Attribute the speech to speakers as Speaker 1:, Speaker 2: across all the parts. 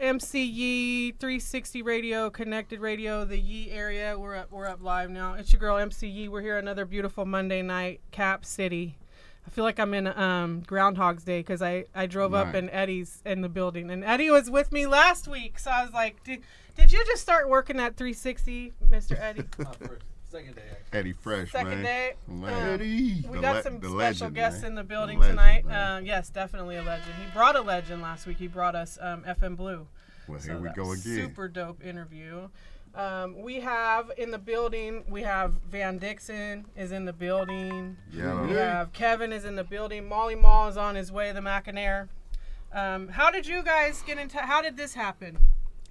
Speaker 1: MCE 360 Radio, Connected Radio, the Yee area. We're up live now. It's your girl MCE. We're here another beautiful Monday night, Cap City. I feel like I'm in Groundhog's Day because I drove up and Eddie's in the building. And Eddie was with me last week, so I was like, did you just start working at 360, Mr. Eddie?
Speaker 2: Second day, actually.
Speaker 3: Eddie Fresh,
Speaker 1: Second day.
Speaker 3: Eddie.
Speaker 1: We got some special
Speaker 3: legend,
Speaker 1: guests
Speaker 3: man.
Speaker 1: in the building
Speaker 3: Legend,
Speaker 1: tonight. Yes, definitely a legend. He brought a legend last week. He brought us FM Blue.
Speaker 3: Well,
Speaker 1: So
Speaker 3: here we go again.
Speaker 1: Super dope interview. We have in the building, we have Van Dixon is in the building.
Speaker 3: Yeah.
Speaker 1: We have Kevin is in the building. Molly Mall is on his way, the Mackinaire. How did you guys get into, how did this happen?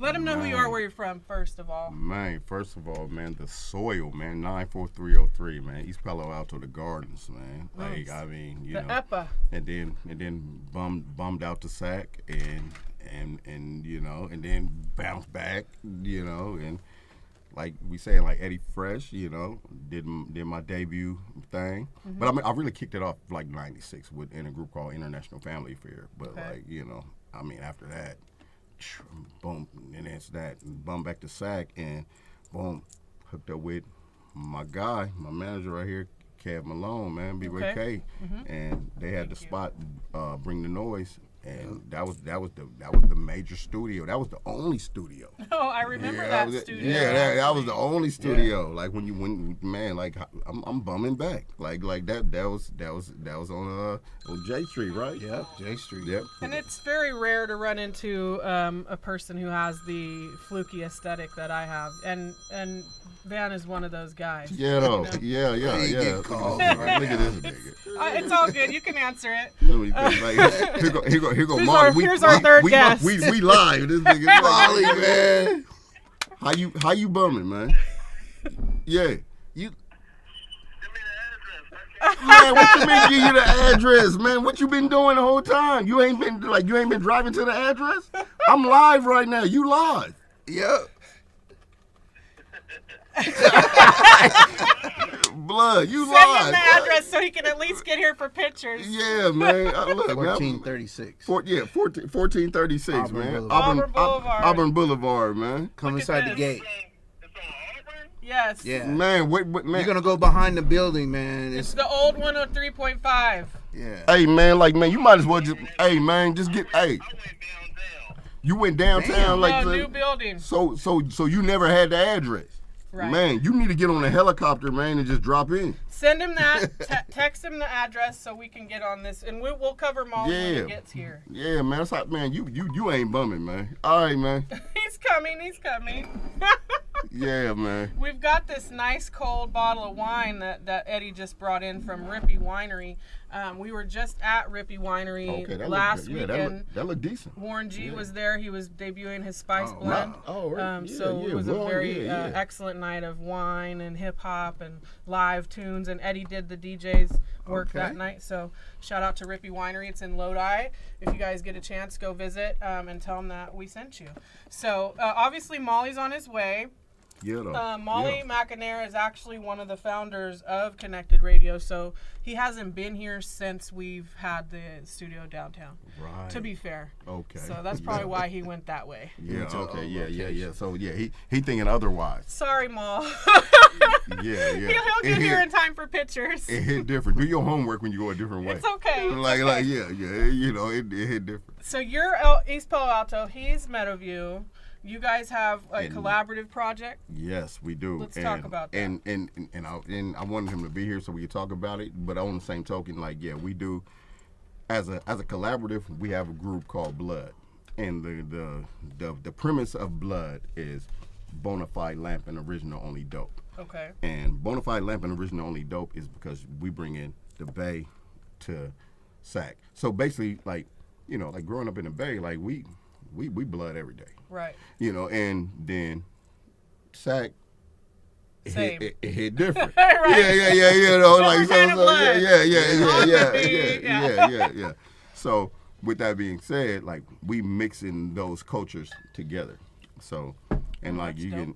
Speaker 1: Let them know who you are, where you're from, first of all.
Speaker 3: Man, first of all, man, the soil, man, 94303, man, East Palo Alto, the Gardens, man. Like, I mean, you know.
Speaker 1: The EPA.
Speaker 3: And then bummed out to Sac and you know, and then bounced back, you know, and like we saying, like Eddie Fresh, you know, did my debut thing. Mm-hmm. But I mean, I really kicked it off like '96 in a group called International Family Affair. But like, you know, I mean, after that, boom, and it's that, bum back to Sac, and boom, hooked up with my guy, my manager right here, Kev Malone, man, B-Ray K, and they had the spot, Bring the Noise, and that was the major studio. That was the only studio.
Speaker 1: Oh, I remember that studio.
Speaker 3: Yeah, that was the only studio. Yeah. Like when man, like I'm bumming back. Like that was on J Street, right?
Speaker 2: Yep, J Street.
Speaker 3: Yep.
Speaker 1: And it's very rare to run into a person who has the fluky aesthetic that I have, and Van is one of those guys.
Speaker 3: Yeah, though.
Speaker 1: You know?
Speaker 3: Yeah.
Speaker 2: Called,
Speaker 3: right. Look at this nigga.
Speaker 1: It's all good. You can answer it.
Speaker 3: Like, here go Molly.
Speaker 1: Here's our third guest.
Speaker 3: We live. This nigga Molly, man. How you bumming, man? Yeah. You. Man, what you mean give you the address, man? What you been doing the whole time? You ain't been driving to the address? I'm live right now. You live.
Speaker 2: Yep.
Speaker 3: Blood, you
Speaker 1: Send
Speaker 3: live.
Speaker 1: him the address so he can at least get here for pictures.
Speaker 3: Yeah, man. Look,
Speaker 2: 1436.
Speaker 3: 1436,
Speaker 2: Auburn
Speaker 3: man.
Speaker 2: Boulevard.
Speaker 3: Auburn Boulevard, man.
Speaker 2: Come inside the gate.
Speaker 1: Yes.
Speaker 2: Yeah.
Speaker 3: Man, wait, man.
Speaker 2: You're gonna go behind the building, man.
Speaker 1: It's the old 103.5.
Speaker 2: Yeah.
Speaker 3: Hey, man, you might as well just, hey, man, just get, hey. You went downtown, like,
Speaker 1: new building.
Speaker 3: So you never had the address.
Speaker 1: Right.
Speaker 3: Man, you need to get on a helicopter, man, and just drop in.
Speaker 1: Send him that. Text him the address so we can get on this, and we'll cover Molly when he gets here.
Speaker 3: Yeah, man. That's how, man. You ain't bumming, man. All right, man.
Speaker 1: He's coming.
Speaker 3: Yeah, man.
Speaker 1: We've got this nice cold bottle of wine that Eddie just brought in from Rippy Winery. We were just at Rippy Winery last weekend.
Speaker 3: That looked decent.
Speaker 1: Warren G was there. He was debuting his spice blend.
Speaker 3: Right.
Speaker 1: It was a very excellent night of wine and hip hop and live tunes. And Eddie did the DJ's work that night. So shout out to Rippy Winery. It's in Lodi. If you guys get a chance, go visit and tell them that we sent you. So obviously Molly's on his way.
Speaker 3: Yeah,
Speaker 1: Molly Mackinaire is actually one of the founders of Connected Radio, so he hasn't been here since we've had the studio downtown.
Speaker 3: Right.
Speaker 1: To be fair.
Speaker 3: Okay.
Speaker 1: So that's probably why he went that way.
Speaker 3: Yeah. Okay. Yeah. So he thinking otherwise.
Speaker 1: Sorry, Mal.
Speaker 3: Yeah.
Speaker 1: He'll get here in time for pictures.
Speaker 3: It hit different. Do your homework when you go a different way.
Speaker 1: It's okay.
Speaker 3: Like yeah. You know, it hit different.
Speaker 1: So you're East Palo Alto. He's Meadowview. You guys have a collaborative project?
Speaker 3: Yes, we do.
Speaker 1: Let's talk about that.
Speaker 3: And I wanted him to be here so we could talk about it. But on the same token, like, yeah, we do. As a collaborative, we have a group called B.L.O.O.D. And the premise of B.L.O.O.D is Bonafide, Lampin, Original, Only Dope.
Speaker 1: Okay.
Speaker 3: And Bonafide, Lampin, Original, Only Dope is because we bring in the Bay to Sac. So basically, like, you know, like growing up in the Bay, like we blood every day.
Speaker 1: Right.
Speaker 3: You know, and then Sac, it hit different.
Speaker 1: Right.
Speaker 3: Yeah. You know, like yeah. So with that being said, like we mixing those cultures together. So and like you can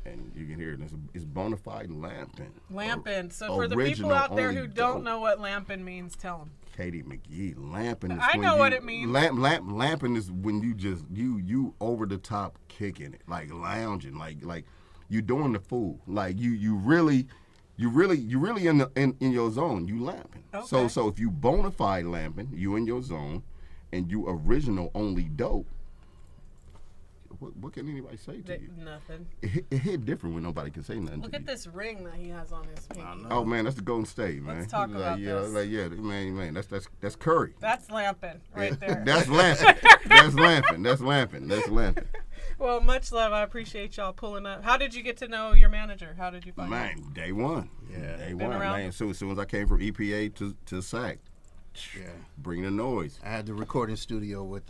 Speaker 3: And you can hear it. It's Bonafide Lampin.
Speaker 1: Lampin. So for the people out there who don't know what Lampin means, tell them.
Speaker 3: Katie McGee, Lampin is
Speaker 1: I know what it means.
Speaker 3: Lampin is when you just you over the top kicking it, like lounging, like you doing the fool, like you really in your zone. You lamping.
Speaker 1: Okay.
Speaker 3: So if you Bonafide lamping, you in your zone, and you original only dope. What can anybody say to you?
Speaker 1: Nothing.
Speaker 3: It hit different when nobody can say nothing.
Speaker 1: Look
Speaker 3: to
Speaker 1: at
Speaker 3: you.
Speaker 1: this ring that he has on his pinky.
Speaker 3: Oh man, that's the Golden State, man.
Speaker 1: Let's talk about this.
Speaker 3: Man, that's Curry.
Speaker 1: That's Lampin right there.
Speaker 3: That's Lampin. That's Lampin.
Speaker 1: Well, much love. I appreciate y'all pulling up. How did you get to know your manager? How did you find him?
Speaker 3: Man, day one.
Speaker 2: Yeah.
Speaker 3: Day
Speaker 1: Been
Speaker 3: one,
Speaker 1: around?
Speaker 3: man. So as soon as I came from EPA to SAC,
Speaker 2: Yeah.
Speaker 3: bring the noise.
Speaker 2: I had the recording studio with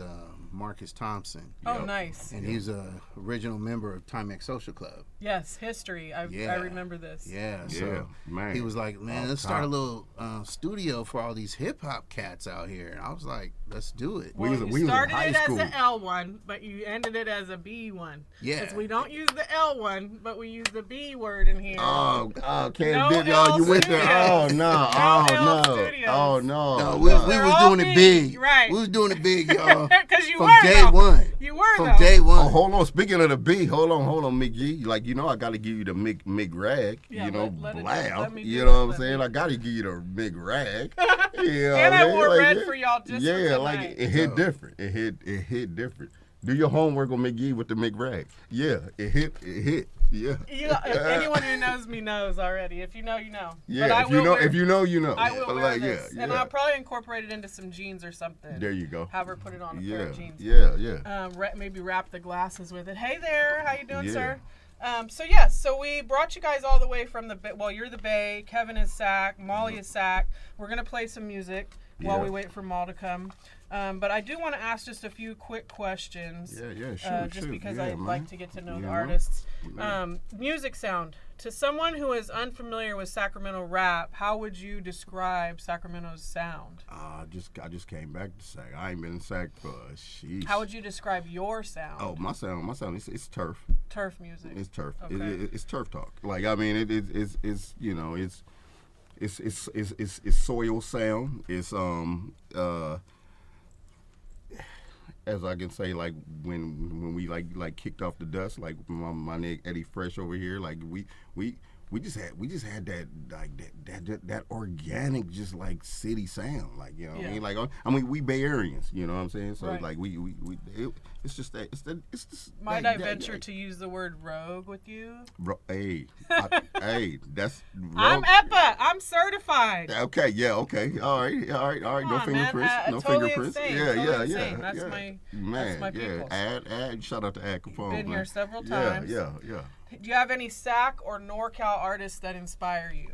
Speaker 2: Marcus Thompson.
Speaker 1: Oh,
Speaker 3: Yep.
Speaker 1: nice.
Speaker 2: And he's a original member of Timex Social Club.
Speaker 1: Yes, history. I remember this.
Speaker 2: Yeah, so
Speaker 3: Yeah, man.
Speaker 2: he was like, man, let's start a little studio for all these hip hop cats out here. And I was like, let's do it.
Speaker 1: Well,
Speaker 3: we was
Speaker 1: you
Speaker 3: in
Speaker 1: started
Speaker 3: high
Speaker 1: it
Speaker 3: school.
Speaker 1: as an L one, but you ended it as a B one.
Speaker 2: Yeah.
Speaker 1: Because we don't use the L one, but we use the B word in here.
Speaker 3: Oh, can't
Speaker 1: No
Speaker 3: did
Speaker 1: L
Speaker 3: y'all. You went there. Oh
Speaker 1: Studios.
Speaker 3: no.
Speaker 1: No
Speaker 3: Oh
Speaker 1: L
Speaker 3: no.
Speaker 1: Studios.
Speaker 3: Oh no.
Speaker 2: No,
Speaker 3: no.
Speaker 2: we
Speaker 1: They're
Speaker 2: was
Speaker 1: all
Speaker 2: doing it big.
Speaker 1: right.
Speaker 2: We was doing it big, y'all.
Speaker 1: Because you
Speaker 2: From
Speaker 1: were,
Speaker 2: day
Speaker 1: though.
Speaker 2: one.
Speaker 1: You were,
Speaker 2: From
Speaker 1: though.
Speaker 2: day one.
Speaker 3: Oh, hold on. Speaking of the B, hold on, McGee. Like, I got to give you the Mick rag.
Speaker 1: Yeah, let
Speaker 3: Blow.
Speaker 1: me
Speaker 3: You
Speaker 1: do
Speaker 3: know
Speaker 1: it,
Speaker 3: what I'm
Speaker 1: let
Speaker 3: saying?
Speaker 1: me-
Speaker 3: I got to give you the Mick rag.
Speaker 1: And I wore red for y'all just for
Speaker 3: Yeah, like
Speaker 1: tonight.
Speaker 3: it hit different. It hit different. Do your homework on McGee with the Mick rag. Yeah, it hit. Yeah.
Speaker 1: Anyone who knows me knows already. If you know, you know.
Speaker 3: Yeah,
Speaker 1: But I
Speaker 3: if you
Speaker 1: will
Speaker 3: know,
Speaker 1: wear-
Speaker 3: if you know, you know.
Speaker 1: I will wear
Speaker 3: Like,
Speaker 1: this.
Speaker 3: yeah,
Speaker 1: And
Speaker 3: yeah.
Speaker 1: I'll probably incorporate it into some jeans or something.
Speaker 3: There you go.
Speaker 1: Have her put it on a pair
Speaker 3: Yeah,
Speaker 1: of jeans.
Speaker 3: yeah.
Speaker 1: Maybe wrap the glasses with it. Hey there, how you doing,
Speaker 3: Yeah.
Speaker 1: sir? So we brought you guys all the way from you're the Bay, Kevin is Sac, Molly is Sac. We're gonna play some music while
Speaker 3: Yeah.
Speaker 1: we wait for Maul to come. But I do want to ask just a few quick questions.
Speaker 3: Yeah, sure.
Speaker 1: Just because
Speaker 3: yeah,
Speaker 1: I'd
Speaker 3: man.
Speaker 1: like to get to know the
Speaker 3: Yeah,
Speaker 1: artists.
Speaker 3: man.
Speaker 1: Music sound. To someone who is unfamiliar with Sacramento rap, how would you describe Sacramento's sound?
Speaker 3: I just came back to SAC. I ain't been in SAC for sheesh.
Speaker 1: How would you describe your sound?
Speaker 3: Oh, my sound, it's turf.
Speaker 1: Turf music.
Speaker 3: It's turf.
Speaker 1: Okay.
Speaker 3: It's turf talk. Like, I mean, it's soil sound. It's as I can say, like when we like kicked off the dust, like my nigga Eddie Fresh over here, like we just had that like that organic, just like city sound, like, you know what I mean, like, I mean, we Bay Areans, you know what I'm saying, so
Speaker 1: Right.
Speaker 3: like it's just
Speaker 1: Might I venture to use the word rogue with you?
Speaker 3: hey, that's
Speaker 1: I'm EPA. I'm certified.
Speaker 3: okay, yeah, okay, all right,
Speaker 1: Come
Speaker 3: no
Speaker 1: on, man.
Speaker 3: fingerprints, no
Speaker 1: Totally
Speaker 3: fingerprints,
Speaker 1: insane,
Speaker 3: yeah,
Speaker 1: totally insane.
Speaker 3: yeah,
Speaker 1: That's
Speaker 3: yeah.
Speaker 1: my-
Speaker 3: man,
Speaker 1: that's my
Speaker 3: yeah,
Speaker 1: peoples.
Speaker 3: Ad, shout out to Ad Capone,
Speaker 1: Been
Speaker 3: man.
Speaker 1: here several times.
Speaker 3: Yeah.
Speaker 1: Do you have any Sac or NorCal artists that inspire you?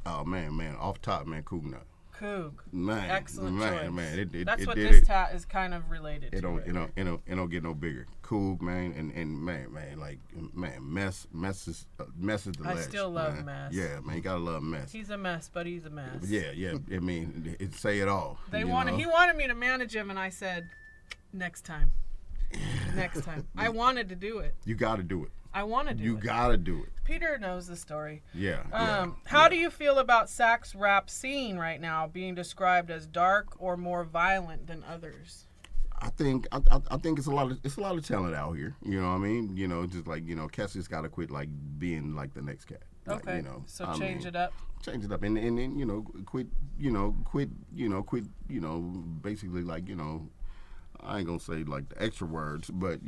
Speaker 3: Oh man, off top, man, Cool Nut.
Speaker 1: Coog.
Speaker 3: Man,
Speaker 1: Excellent
Speaker 3: man,
Speaker 1: choice.
Speaker 3: man,
Speaker 1: That's
Speaker 3: it
Speaker 1: what
Speaker 3: did
Speaker 1: this
Speaker 3: it.
Speaker 1: tat is kind of related to. right here.
Speaker 3: It don't get no bigger. Cool, man, and man, like, man, mess is the
Speaker 1: I
Speaker 3: legend,
Speaker 1: still love
Speaker 3: man.
Speaker 1: Mess.
Speaker 3: Yeah, man, you gotta love Mess.
Speaker 1: He's a mess, but he's a mess.
Speaker 3: Yeah. I mean, it say it all.
Speaker 1: He
Speaker 3: know?
Speaker 1: wanted me to manage him, and I said, next time. Next time. I wanted to do it.
Speaker 3: You gotta do it.
Speaker 1: I want to do
Speaker 3: You
Speaker 1: it.
Speaker 3: gotta do it.
Speaker 1: Peter knows the story.
Speaker 3: Yeah.
Speaker 1: How do you feel about Sac's rap scene right now being described as dark or more violent than others?
Speaker 3: I think it's a lot of talent out here. You know what I mean? You know, just like, Cass just gotta quit like being like the next cat. Like,
Speaker 1: Okay. So change it up.
Speaker 3: Change it up, and then quit, basically, like, I ain't gonna say like the extra words, but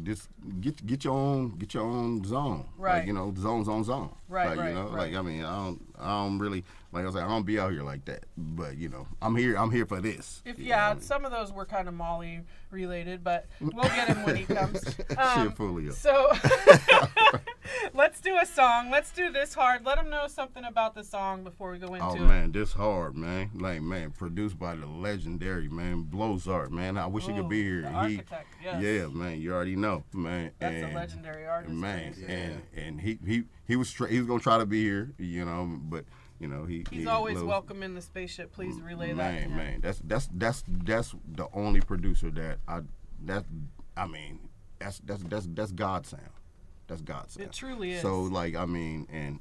Speaker 3: just get your own zone,
Speaker 1: Right.
Speaker 3: Like, zone,
Speaker 1: Right,
Speaker 3: like,
Speaker 1: right,
Speaker 3: like,
Speaker 1: right.
Speaker 3: I mean, I don't really, like I said, I don't be out here like that, but I'm here for this.
Speaker 1: If
Speaker 3: You know what I mean?
Speaker 1: some of those were kind of Molly related, but we'll get him when he comes.
Speaker 3: Shit fully up.
Speaker 1: So let's do a song. Let's do This Hard. Let them know something about the song before we go into
Speaker 3: Oh
Speaker 1: it.
Speaker 3: man, this hard, man. Like, man, produced by the legendary, man, B.L.O.O.D, man. I wish he could be here.
Speaker 1: The architect, yes.
Speaker 3: Yeah, man, you already know, man.
Speaker 1: That's a legendary artist.
Speaker 3: Man,
Speaker 1: Yeah.
Speaker 3: and he was gonna try to be here, but
Speaker 1: He's always welcome in the spaceship. Please relay that to him.
Speaker 3: Man, that's the only producer that's God's sound. That's godsend.
Speaker 1: It truly is.
Speaker 3: So like I mean, and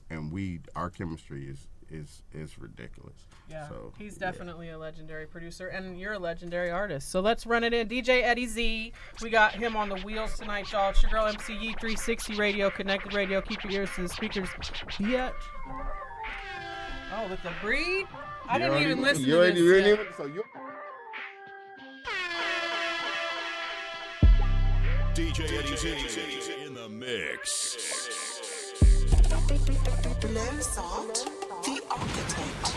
Speaker 3: our chemistry is ridiculous.
Speaker 1: Yeah,
Speaker 3: so,
Speaker 1: he's definitely a legendary producer, and you're a legendary artist. So let's run it in. DJ Eddie Z, we got him on the wheels tonight, y'all. It's your girl MCE 360 Radio, Connected Radio. Keep your ears to the speakers. Bitch. Oh, with the breed? I didn't even listen to this yet.
Speaker 4: DJ Eddie Z in the mix.
Speaker 5: Low Salt, the architect.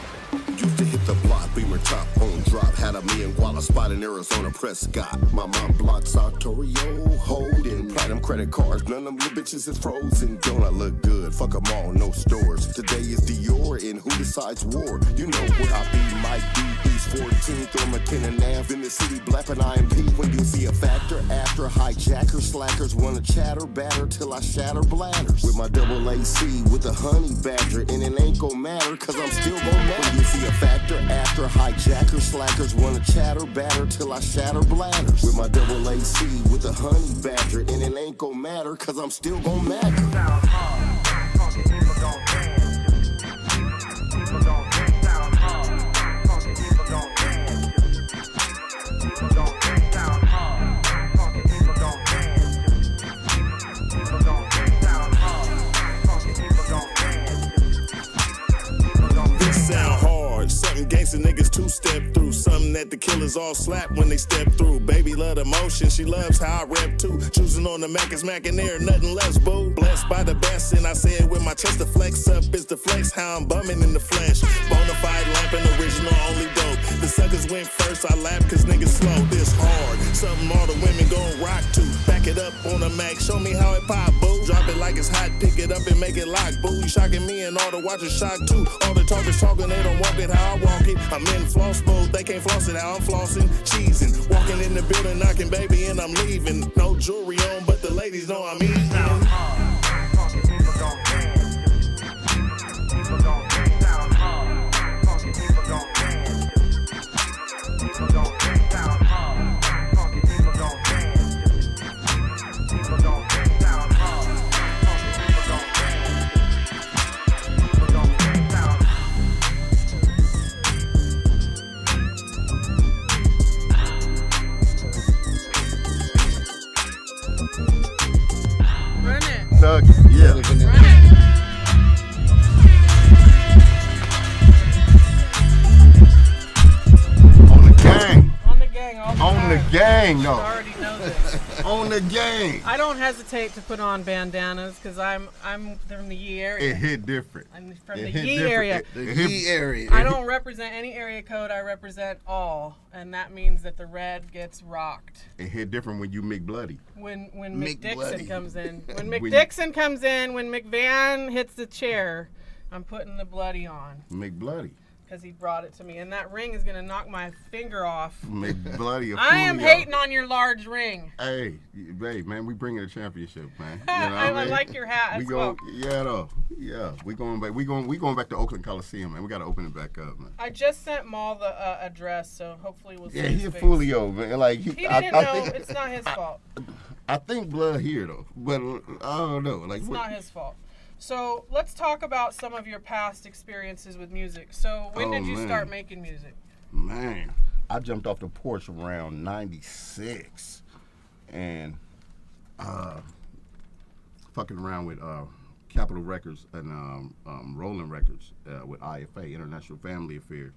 Speaker 4: Used to hit the block, Beamer top on drop. Had a me and Guala spot in Arizona, Prescott. My mom blocked Sartorio, holding platinum credit cards. None of them little bitches is frozen. Don't I look good? Fuck them all, no stores. Today is Dior, and who decides war? You know where I be, Mike D. East 14th or McKinnon Ave in the city, blapping IMP. When you see a factor after hijackers, slackers wanna chatter, batter till I shatter bladders. With my double AC with a honey badger, and it ain't gon' matter, cause I'm still gon' matter. When you see a factor after hijackers, slackers wanna chatter, batter till I shatter bladders. With my double AC with a honey badger, and it ain't gon' matter, cause I'm still gon' matter. Gangsta niggas two-step through something that the killers all slap when they step through. Baby love the motion, she loves how I rap too. Choosing on the Mac is Mackinaire, nothing less, boo. Blessed by the best, and I say it with my chest. The flex up is the flex, how I'm bumming in the flesh. Bonafide, Lampin, original, only dope. The suckers went first, I laugh cause niggas slow. This hard, something all the women gon' rock to. Back it up on the Mac, show me how it pop, boo. Drop it like it's hot, pick it up and make it lock, boo. You shocking me and all the watchers shock too. All the talkers talking, they don't walk it how I walk it. I'm in floss mode, they can't floss it how I'm flossing, cheesing. Walking in the building, knocking baby, and I'm leaving. No jewelry on, but the ladies know I'm eating.
Speaker 3: Doug, yeah. On the gang.
Speaker 1: On the gang, all the
Speaker 3: On
Speaker 1: time.
Speaker 3: the gang,
Speaker 1: You
Speaker 3: no.
Speaker 1: already know this.
Speaker 3: On the gang.
Speaker 1: I don't hesitate to put on bandanas because I'm from the Yee area.
Speaker 3: It hit different.
Speaker 1: I'm from
Speaker 3: It
Speaker 1: the
Speaker 3: hit
Speaker 1: Yee
Speaker 3: different.
Speaker 1: area.
Speaker 2: The
Speaker 3: It hit-
Speaker 2: Yee area.
Speaker 1: I don't represent any area code. I represent all, and that means that the red gets rocked.
Speaker 3: It hit different when you make bloody.
Speaker 1: When
Speaker 2: Mick
Speaker 1: McDixon
Speaker 2: Bloody.
Speaker 1: comes in, when
Speaker 3: When-
Speaker 1: McDixon comes in, when McVan hits the chair, I'm putting the bloody on
Speaker 3: Make bloody.
Speaker 1: because he brought it to me, and that ring is gonna knock my finger off.
Speaker 3: Make bloody.
Speaker 1: I am hating on your large ring.
Speaker 3: Hey, man, we bringing a championship, man. You know
Speaker 1: I
Speaker 3: what mean?
Speaker 1: like your hat
Speaker 3: We
Speaker 1: as
Speaker 3: go,
Speaker 1: well.
Speaker 3: yeah, though. Yeah, we going back. We going back to Oakland Coliseum, man. We got to open it back up, man.
Speaker 1: I just sent Maul the address, so hopefully we'll see
Speaker 3: Yeah,
Speaker 1: his
Speaker 3: he
Speaker 1: face.
Speaker 3: fully over, man. Like
Speaker 1: He didn't know. It's not his fault.
Speaker 3: I think blood here though, but I don't know. Like
Speaker 1: It's not his fault. So let's talk about some of your past experiences with music. So when did you start making music?
Speaker 3: Man, I jumped off the porch around '96, and fucking around with Capitol Records and Rolling Records with IFA, International Family Affair,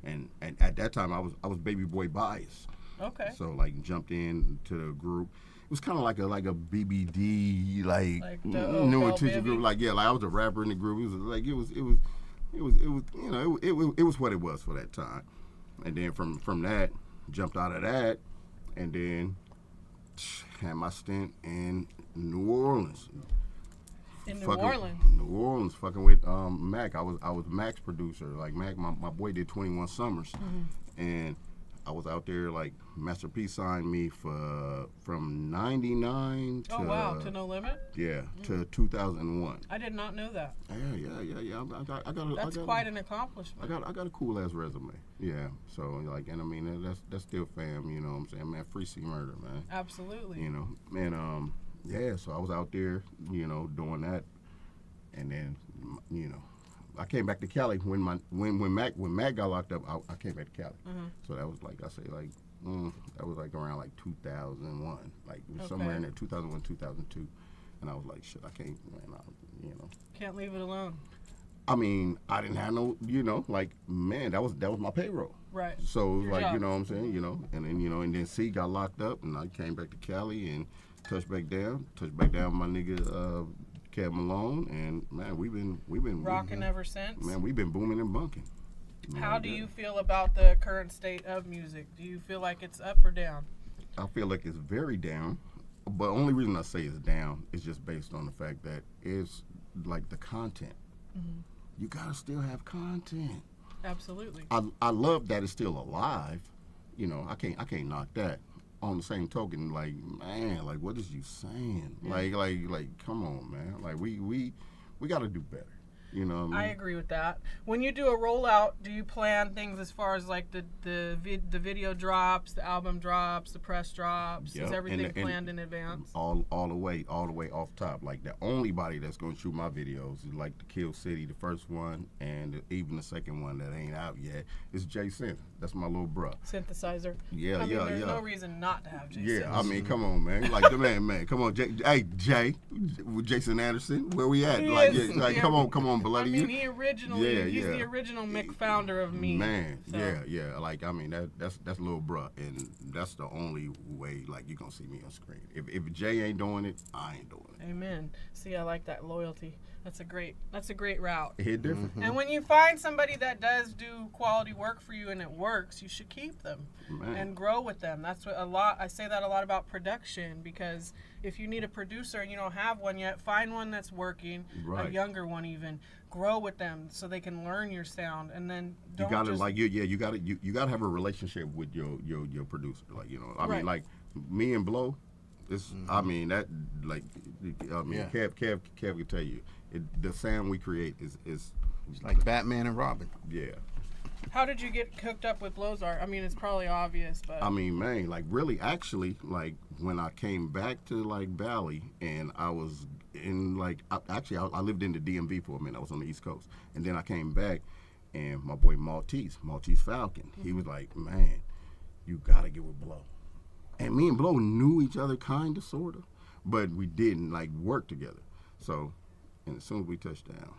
Speaker 3: and at that time I was baby boy biased.
Speaker 1: Okay.
Speaker 3: So like jumped in to the group. It was kind of like a BBD
Speaker 1: Like the
Speaker 3: new
Speaker 1: Bell
Speaker 3: attention
Speaker 1: Baby?
Speaker 3: group. Like I was a rapper in the group. It was like it was you know it was what it was for that time. And then from that jumped out of that, and then had my stint in New Orleans.
Speaker 1: In New
Speaker 3: Fucking-
Speaker 1: Orleans.
Speaker 3: New Orleans, fucking with Mac. I was Mac's producer. Like Mac, my boy did 21 Summers, and I was out there. Like Master P signed me from '99 to
Speaker 1: Oh wow, to No Limit?
Speaker 3: to 2001.
Speaker 1: I did not know that.
Speaker 3: Yeah. I got
Speaker 1: That's quite an accomplishment.
Speaker 3: I got a cool ass resume. Yeah. So like, and I mean that's still fam. You know what I'm saying, man. Free C Murder, man.
Speaker 1: Absolutely.
Speaker 3: You know, and Yeah, so I was out there, you know, doing that, and then, you know, I came back to Cali when Mac got locked up. I came back to Cali, so that was like I say like that was like around like 2001, like it was somewhere in there 2001 2002, and I was like shit, I can't, man, you know,
Speaker 1: Can't leave it alone.
Speaker 3: I mean, I didn't have no, you know, like man, that was my payroll.
Speaker 1: Right.
Speaker 3: So it was
Speaker 1: Your
Speaker 3: like,
Speaker 1: job.
Speaker 3: you know what I'm saying, you know, and then, you know, and then C got locked up, and I came back to Cali and touched back down with my nigga Kev Malone, and man, we've been
Speaker 1: Rocking ever since.
Speaker 3: man, we've been booming and bunking.
Speaker 1: How do you feel about the current state of music? Do you feel like it's up or down?
Speaker 3: I feel like it's very down, but only reason I say it's down is just based on the fact that it's like the content. You gotta still have content.
Speaker 1: Absolutely.
Speaker 3: I love that it's still alive. You know, I can't knock that. On the same token, like, man, like, what is you saying? Like, come on, man. Like, we got to do better. You know what I mean?
Speaker 1: I agree with that. When you do a rollout, do you plan things as far as like the video drops, the album drops, the press drops?
Speaker 3: Yep.
Speaker 1: Is everything
Speaker 3: And
Speaker 1: planned in advance?
Speaker 3: All the way off top. Like, the only body that's gonna shoot my videos is like the Kill City, the first one, and even the second one that ain't out yet is Jason. That's my little bro.
Speaker 1: Synthesizer.
Speaker 3: Yeah,
Speaker 1: I mean,
Speaker 3: yeah,
Speaker 1: there's
Speaker 3: yeah.
Speaker 1: no reason not to have Jason.
Speaker 3: Yeah, I mean, come on, man. Like the man, come on, Jay, with Jason Anderson, where we at?
Speaker 1: He
Speaker 3: Like,
Speaker 1: is,
Speaker 3: yeah, like,
Speaker 1: yeah.
Speaker 3: come on, bloody.
Speaker 1: I mean, he's
Speaker 3: Yeah.
Speaker 1: the original Mick-founder of me.
Speaker 3: Man,
Speaker 1: So.
Speaker 3: yeah. Like, I mean, that's little bruh, and that's the only way, like, you gonna see me on screen. If Jay ain't doing it, I ain't doing it.
Speaker 1: Amen. See, I like that loyalty. That's a great route.
Speaker 3: It hit different.
Speaker 1: And when you find somebody that does do quality work for you and it works, you should keep them
Speaker 3: Man.
Speaker 1: and grow with them. That's what I say that a lot about production, because if you need a producer and you don't have one yet, find one that's working,
Speaker 3: Right.
Speaker 1: a younger one even. Grow with them so they can learn your sound, and then
Speaker 3: You gotta you gotta have a relationship with your producer. Like, you know, I
Speaker 1: Right.
Speaker 3: mean, like me and Blow, it's I mean that like
Speaker 2: Yeah.
Speaker 3: Kev can tell you the sound we create is
Speaker 2: It's like Batman and Robin.
Speaker 3: yeah.
Speaker 1: How did you get hooked up with Blowzart? I mean, it's probably obvious, but
Speaker 3: I mean, man, like really, actually, like when I came back to like Valley, and I was in like, I lived in the DMV for a minute. I was on the East Coast, and then I came back, and my boy Maltese Falcon, he was like, man, you gotta get with Blow, and me and Blow knew each other kind of, sort of, but we didn't like work together. So, and as soon as we touched down,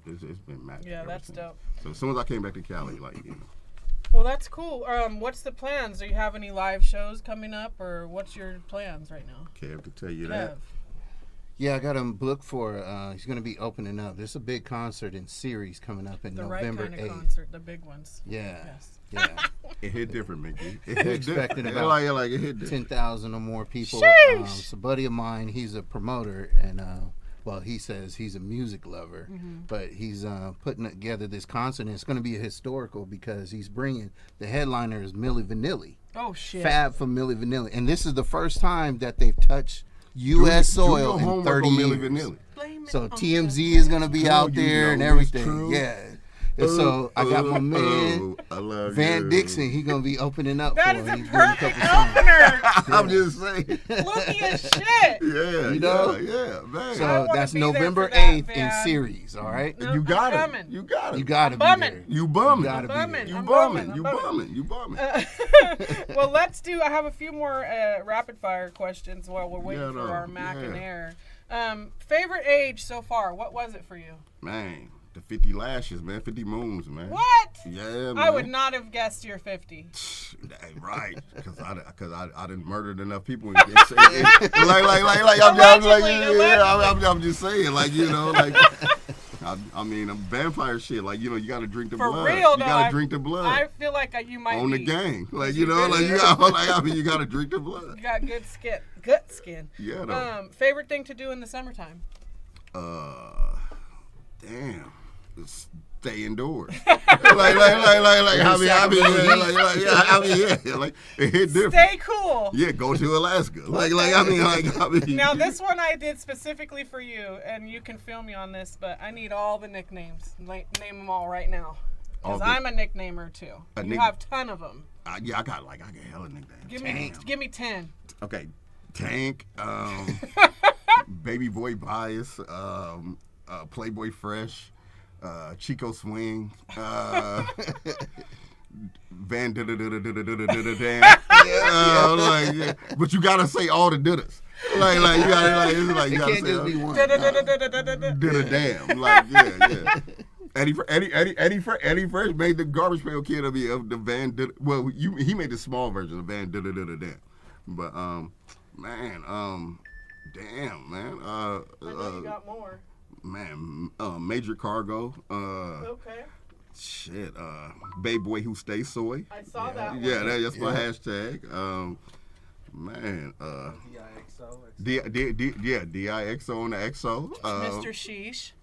Speaker 3: it's been magic.
Speaker 1: yeah,
Speaker 3: ever
Speaker 1: that's
Speaker 3: since.
Speaker 1: dope.
Speaker 3: So as soon as I came back to Cali, like, you know.
Speaker 1: Well, that's cool. What's the plans? Do you have any live shows coming up, or what's your plans right now?
Speaker 3: Kev to tell you
Speaker 1: Kev.
Speaker 3: that.
Speaker 2: Yeah, I got him booked for. He's going to be opening up. There's a big concert in Ceres coming up in
Speaker 1: The
Speaker 2: November
Speaker 1: right kind
Speaker 2: 8th.
Speaker 1: of concert, the big ones.
Speaker 2: Yeah,
Speaker 1: Yes.
Speaker 2: yeah.
Speaker 3: It hit different, Mickey. It
Speaker 2: They're
Speaker 3: hit
Speaker 2: expecting
Speaker 3: different.
Speaker 2: about
Speaker 3: like it hit different.
Speaker 2: 10,000 or more people.
Speaker 1: Sheesh.
Speaker 2: It's a buddy of mine. He's a promoter, and well, he says he's a music lover, but he's putting together this concert, and it's going to be a historical because he's bringing the headliner is Milli Vanilli,
Speaker 1: Oh shit.
Speaker 2: Fab from Milli Vanilli, and this is the first time that they've touched U.S. soil in 30 years.
Speaker 1: Blame it
Speaker 2: So
Speaker 1: on
Speaker 2: TMZ is going to be out
Speaker 3: you
Speaker 2: there
Speaker 3: know
Speaker 2: and
Speaker 3: it's
Speaker 2: everything.
Speaker 3: true.
Speaker 2: Yeah. And so I got my man
Speaker 3: I love
Speaker 2: Van
Speaker 3: you.
Speaker 2: Dixon. He gonna be opening up
Speaker 1: That
Speaker 2: for
Speaker 1: is
Speaker 2: him.
Speaker 1: a
Speaker 2: He's doing a
Speaker 1: perfect
Speaker 2: couple songs.
Speaker 1: opener.
Speaker 3: I'm just saying.
Speaker 1: Fluky as shit.
Speaker 3: Yeah,
Speaker 2: You know?
Speaker 3: yeah, man.
Speaker 1: I
Speaker 2: So
Speaker 1: wanna
Speaker 2: that's
Speaker 1: be there
Speaker 2: November
Speaker 1: for that,
Speaker 2: 8th in
Speaker 1: Van.
Speaker 2: series. All right.
Speaker 1: No,
Speaker 3: you got
Speaker 1: I'm
Speaker 3: it.
Speaker 1: coming.
Speaker 3: You got it.
Speaker 2: You gotta be
Speaker 1: bumming.
Speaker 2: there.
Speaker 3: You bumming.
Speaker 2: You gotta be
Speaker 1: bumming.
Speaker 2: there.
Speaker 3: You
Speaker 1: I'm
Speaker 3: bumming.
Speaker 1: bumming.
Speaker 3: You
Speaker 1: I'm
Speaker 3: bumming. You bumming.
Speaker 1: Well, I have a few more rapid fire questions while we're waiting
Speaker 3: Yeah,
Speaker 1: for
Speaker 3: no,
Speaker 1: our
Speaker 3: yeah.
Speaker 1: Mackinaire. Favorite age so far? What was it for you?
Speaker 3: Man, the 50 lashes, man. 50 moons, man.
Speaker 1: What?
Speaker 3: Yeah, man.
Speaker 1: I would not have guessed you're 50.
Speaker 3: Right, because I didn't murdered enough people. I'm just saying, like, you know, like, I mean, a vampire shit, like, you know, you got to drink the
Speaker 1: For
Speaker 3: blood.
Speaker 1: real,
Speaker 3: you
Speaker 1: though,
Speaker 3: got to drink the blood
Speaker 1: I feel like you might
Speaker 3: on
Speaker 1: be.
Speaker 3: the gang, like, you know, like, you got to drink the blood.
Speaker 1: You got good skin. Good skin.
Speaker 3: Yeah, though.
Speaker 1: Favorite thing to do in the summertime?
Speaker 3: Damn, stay indoors. like, it hit different.
Speaker 1: Stay cool.
Speaker 3: Yeah, go to Alaska. Like, I mean.
Speaker 1: Now, this one I did specifically for you, and you can fill me on this, but I need all the nicknames. Like, name them all right now.
Speaker 3: All
Speaker 1: Because
Speaker 3: the-
Speaker 1: I'm a nicknamer, too. You have a ton of them.
Speaker 3: I got hella nicknames.
Speaker 1: Give me 10.
Speaker 3: Okay, Tank, Baby Boy Bias, Playboy Fresh, Chico Swing, Van Damn. Yeah. But you gotta say all the didders. Like you gotta it's like you gotta
Speaker 2: can't
Speaker 3: say
Speaker 2: just be one.
Speaker 3: Damn. Like yeah. Eddie Fresh made the Garbage Pail Kid of the Van. He made the small version of Van Damn. But man, damn man.
Speaker 1: I know you got more.
Speaker 3: Man, Major Cargo.
Speaker 1: Okay.
Speaker 3: Shit, Baby Boy Who Stays Soy.
Speaker 1: I saw that one.
Speaker 3: Yeah, that's my hashtag. Man, DIXO on the XO.
Speaker 1: Mr. Sheesh.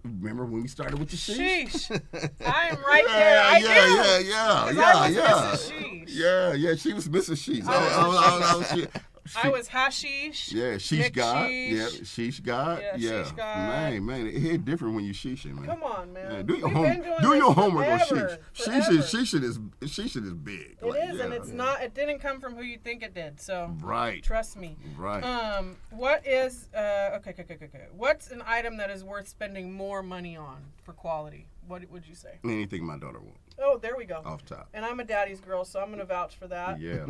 Speaker 3: Remember when we started with the Sheesh?
Speaker 1: Sheesh. I am right there. I
Speaker 3: Yeah. She was Mrs. Sheesh.
Speaker 1: I was hashish.
Speaker 3: Yeah, sheesh God.
Speaker 1: McSheesh.
Speaker 3: Yeah, sheesh God.
Speaker 1: Yeah, sheesh God.
Speaker 3: Man, it hit different when you sheeshing, man.
Speaker 1: Come on, man.
Speaker 3: Yeah, do your homework on sheesh. Sheesh is big.
Speaker 1: It is, and it's not. It didn't come from who you think it did. So
Speaker 3: right.
Speaker 1: Trust me.
Speaker 3: Right.
Speaker 1: What is okay. What's an item that is worth spending more money on for quality? What would you say?
Speaker 3: Anything my daughter wants.
Speaker 1: Oh, there we go.
Speaker 3: Off top.
Speaker 1: And I'm a daddy's girl, so I'm gonna vouch for that.
Speaker 3: Yeah.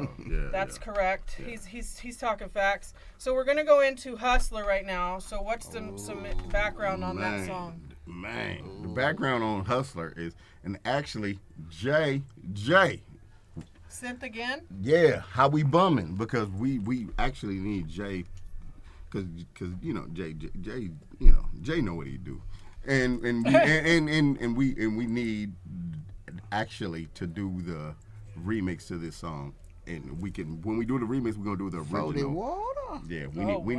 Speaker 1: That's correct.
Speaker 3: Yeah.
Speaker 1: He's talking facts. So we're gonna go into Hustler right now. So what's some background on that song?
Speaker 3: Man, the background on Hustler is, and actually Jay.
Speaker 1: Synth again?
Speaker 3: Yeah, how we bumming, because we actually need Jay, because Jay know what he do, and we need actually to do the remix to this song, and we can, when we do the remix, we're gonna do the original.
Speaker 2: Water.
Speaker 3: Yeah, we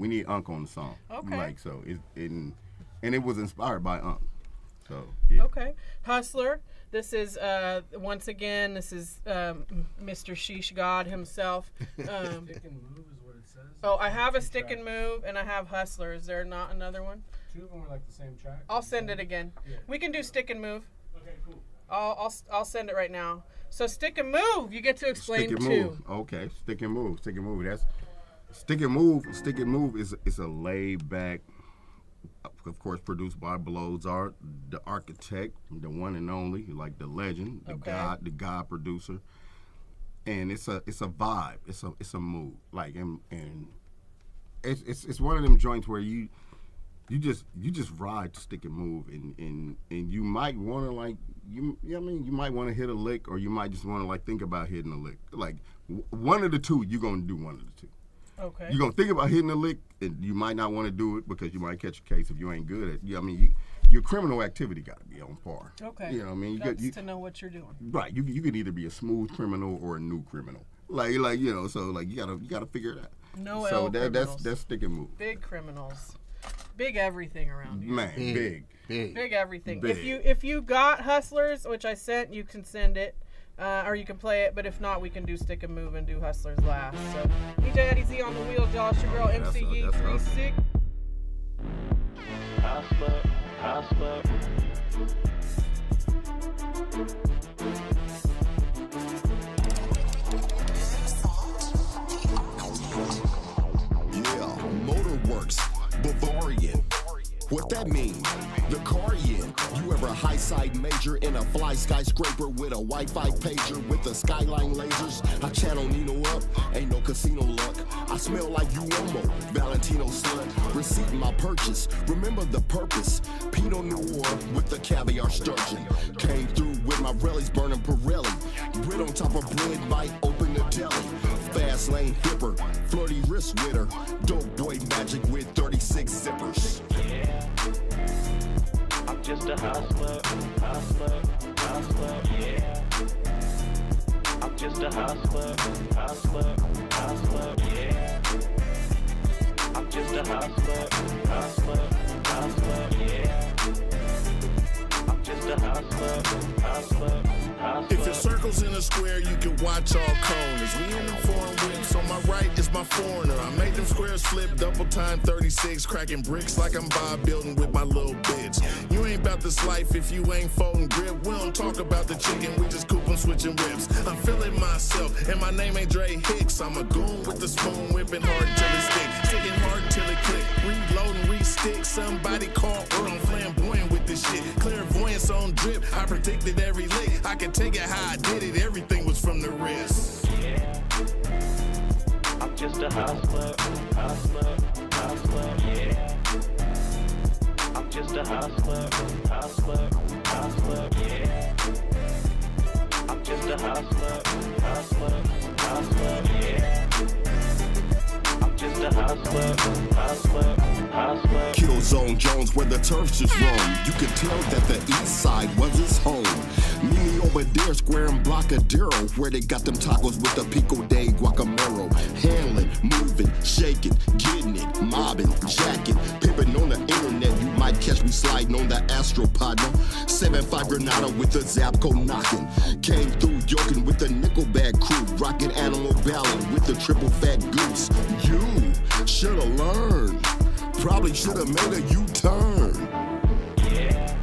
Speaker 3: need Unc on the song.
Speaker 1: Okay.
Speaker 3: Like so, and it was inspired by Unc. So yeah.
Speaker 1: Okay, Hustler. This is once again. This is Mr. Sheesh God himself.
Speaker 6: Stick and move is what it says.
Speaker 1: Oh, I have a stick and move, and I have Hustler. Is there not another one?
Speaker 6: Two of them were like the same track.
Speaker 1: I'll send it again.
Speaker 6: Yeah.
Speaker 1: We can do stick and move.
Speaker 6: Okay, cool.
Speaker 1: I'll send it right now. So stick and move. You get to explain
Speaker 3: Stick and
Speaker 1: too.
Speaker 3: move. Okay, stick and move. That's stick and move. Stick and move is a laid back. Of course, produced by B.L.O.O.D, the architect, the one and only, like the legend, the God producer, and it's a vibe, it's a mood, like and it's one of them joints where you just ride to stick and move, and you might want to you might want to hit a lick, or you might just want to think about hitting a lick, like one of the two. You're gonna do one of the two.
Speaker 1: Okay.
Speaker 3: You're going to think about hitting a lick, and you might not want to do it because you might catch a case if you ain't good at it. Your criminal activity got to be on par.
Speaker 1: Okay.
Speaker 3: You know what I mean?
Speaker 1: That's to know what you're doing.
Speaker 3: Right. You could either be a smooth criminal or a new criminal. So you got to figure it out.
Speaker 1: No criminals.
Speaker 3: That's stick and move.
Speaker 1: Big criminals. Big everything around here.
Speaker 3: Man, big.
Speaker 1: Big everything.
Speaker 3: Big.
Speaker 1: If you got Hustlers, which I sent, you can send it. Or you can play it, but if not, we can do stick and move and do Hustlers last. So, DJ Eddie Z on the wheel, Josh, your girl, MCE 36.
Speaker 7: Hustler.
Speaker 4: Yeah, Motorworks, Bavarian. What that mean? The car yin. You ever high side major in a fly skyscraper with a Wi-Fi pager with the skyline lasers? I channel Nino up, ain't no casino luck. I smell like Uomo, Valentino slut. Receipt my purchase, remember the purpose. Pinot Noir with the caviar sturgeon. Came through with my relics burning Pirelli. Bread on top of bread bite, open the deli. Fast lane hipper, flirty wrist with her. Dope boy magic with 36 zippers.
Speaker 7: I'm just a hustler, yeah. I'm just a hustler, yeah. I'm just a hustler, yeah. I'm just just a hustler, hustler, hustler.
Speaker 4: If it circles in a square, you can watch all corners. We in the foreign whips, on my right is my foreigner. I make them squares flip, double time 36, cracking bricks like I'm Bob building with my little bitch. You ain't about this life if you ain't folding grip. We don't talk about the chicken, we just coop 'em switching whips. I'm feeling myself, and my name ain't Dre Hicks. I'm a goon with the spoon, whipping hard till it stick, sticking hard till it click. Reload and re-stick, somebody call Earl, I'm flamboyant with this shit. Clairvoyance on drip, I predicted every lick. I can take it how I did it, everything was from the wrist.
Speaker 7: Yeah. I'm just a hustler, hustler, hustler, yeah. I'm just a hustler, hustler, hustler, yeah. I'm just a hustler, hustler, hustler, yeah. I'm just a hustler, hustler, hustler.
Speaker 4: Killzone Jones where the turf just roam. You could tell that the east side was his home. Meet me over there, Square and Blockadero, where they got them tacos with the pico de guacamole. Handling, moving, shaking, getting it, mobbing, jacking, pimping on the internet. You might catch me sliding on the Astropod. 7.5 Granada with the Zapco knocking. Came through Yokin with the Nickelback crew, rocking Animal Ballad with the triple fat goose. You shoulda learned, probably shoulda made a U-turn.
Speaker 7: Yeah.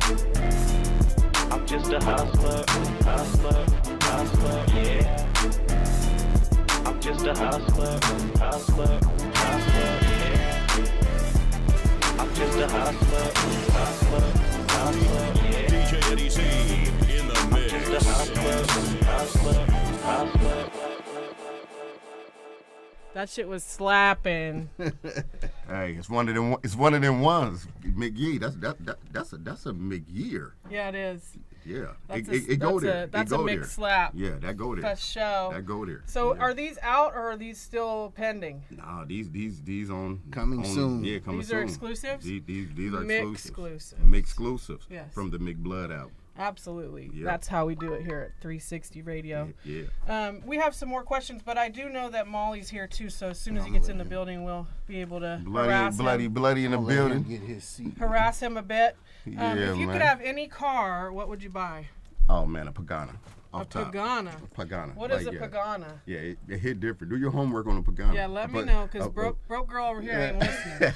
Speaker 7: I'm just a hustler, hustler, hustler, yeah. I'm just a hustler, hustler, hustler, yeah. I'm just a hustler, hustler, hustler, yeah.
Speaker 4: DJ Eddie C in the mix.
Speaker 7: Just a hustler, hustler, hustler.
Speaker 1: That shit was slapping.
Speaker 3: Hey, it's one of them. It's one of them ones. McGee. That's a McGear.
Speaker 1: Yeah, it is.
Speaker 3: Yeah,
Speaker 1: That's
Speaker 3: it go there.
Speaker 1: That's
Speaker 3: it
Speaker 1: a
Speaker 3: go
Speaker 1: mixed
Speaker 3: there.
Speaker 1: slap.
Speaker 3: Yeah, that go there.
Speaker 1: For show.
Speaker 3: That go there.
Speaker 1: So
Speaker 3: yeah.
Speaker 1: are these out or are these still pending?
Speaker 3: Nah, these on
Speaker 2: Coming
Speaker 3: on,
Speaker 2: soon.
Speaker 3: Yeah, coming
Speaker 1: These
Speaker 3: soon.
Speaker 1: are exclusives?
Speaker 3: These are
Speaker 1: Mix-exclusives.
Speaker 3: Mix-exclusives.
Speaker 1: Yes.
Speaker 3: From the B.L.O.O.D album.
Speaker 1: Absolutely.
Speaker 3: Yeah.
Speaker 1: That's how we do it here at 360 Radio.
Speaker 3: Yeah.
Speaker 1: We have some more questions, but I do know that Molly's here too, so as soon as he gets in the building, we'll be able to harass
Speaker 3: Bloody in the
Speaker 2: I'll let him
Speaker 3: building.
Speaker 2: get his seat.
Speaker 1: harass him a bit.
Speaker 3: Yeah,
Speaker 1: if you
Speaker 3: man.
Speaker 1: could have any car, what would you buy?
Speaker 3: Oh man, a Pagana.
Speaker 1: A
Speaker 3: Off top.
Speaker 1: Pagana.
Speaker 3: Pagana.
Speaker 1: What is a
Speaker 3: yeah.
Speaker 1: Pagana?
Speaker 3: Yeah, it hit different. Do your homework on a Pagana.
Speaker 1: Yeah, let me know, because broke girl over here ain't listening.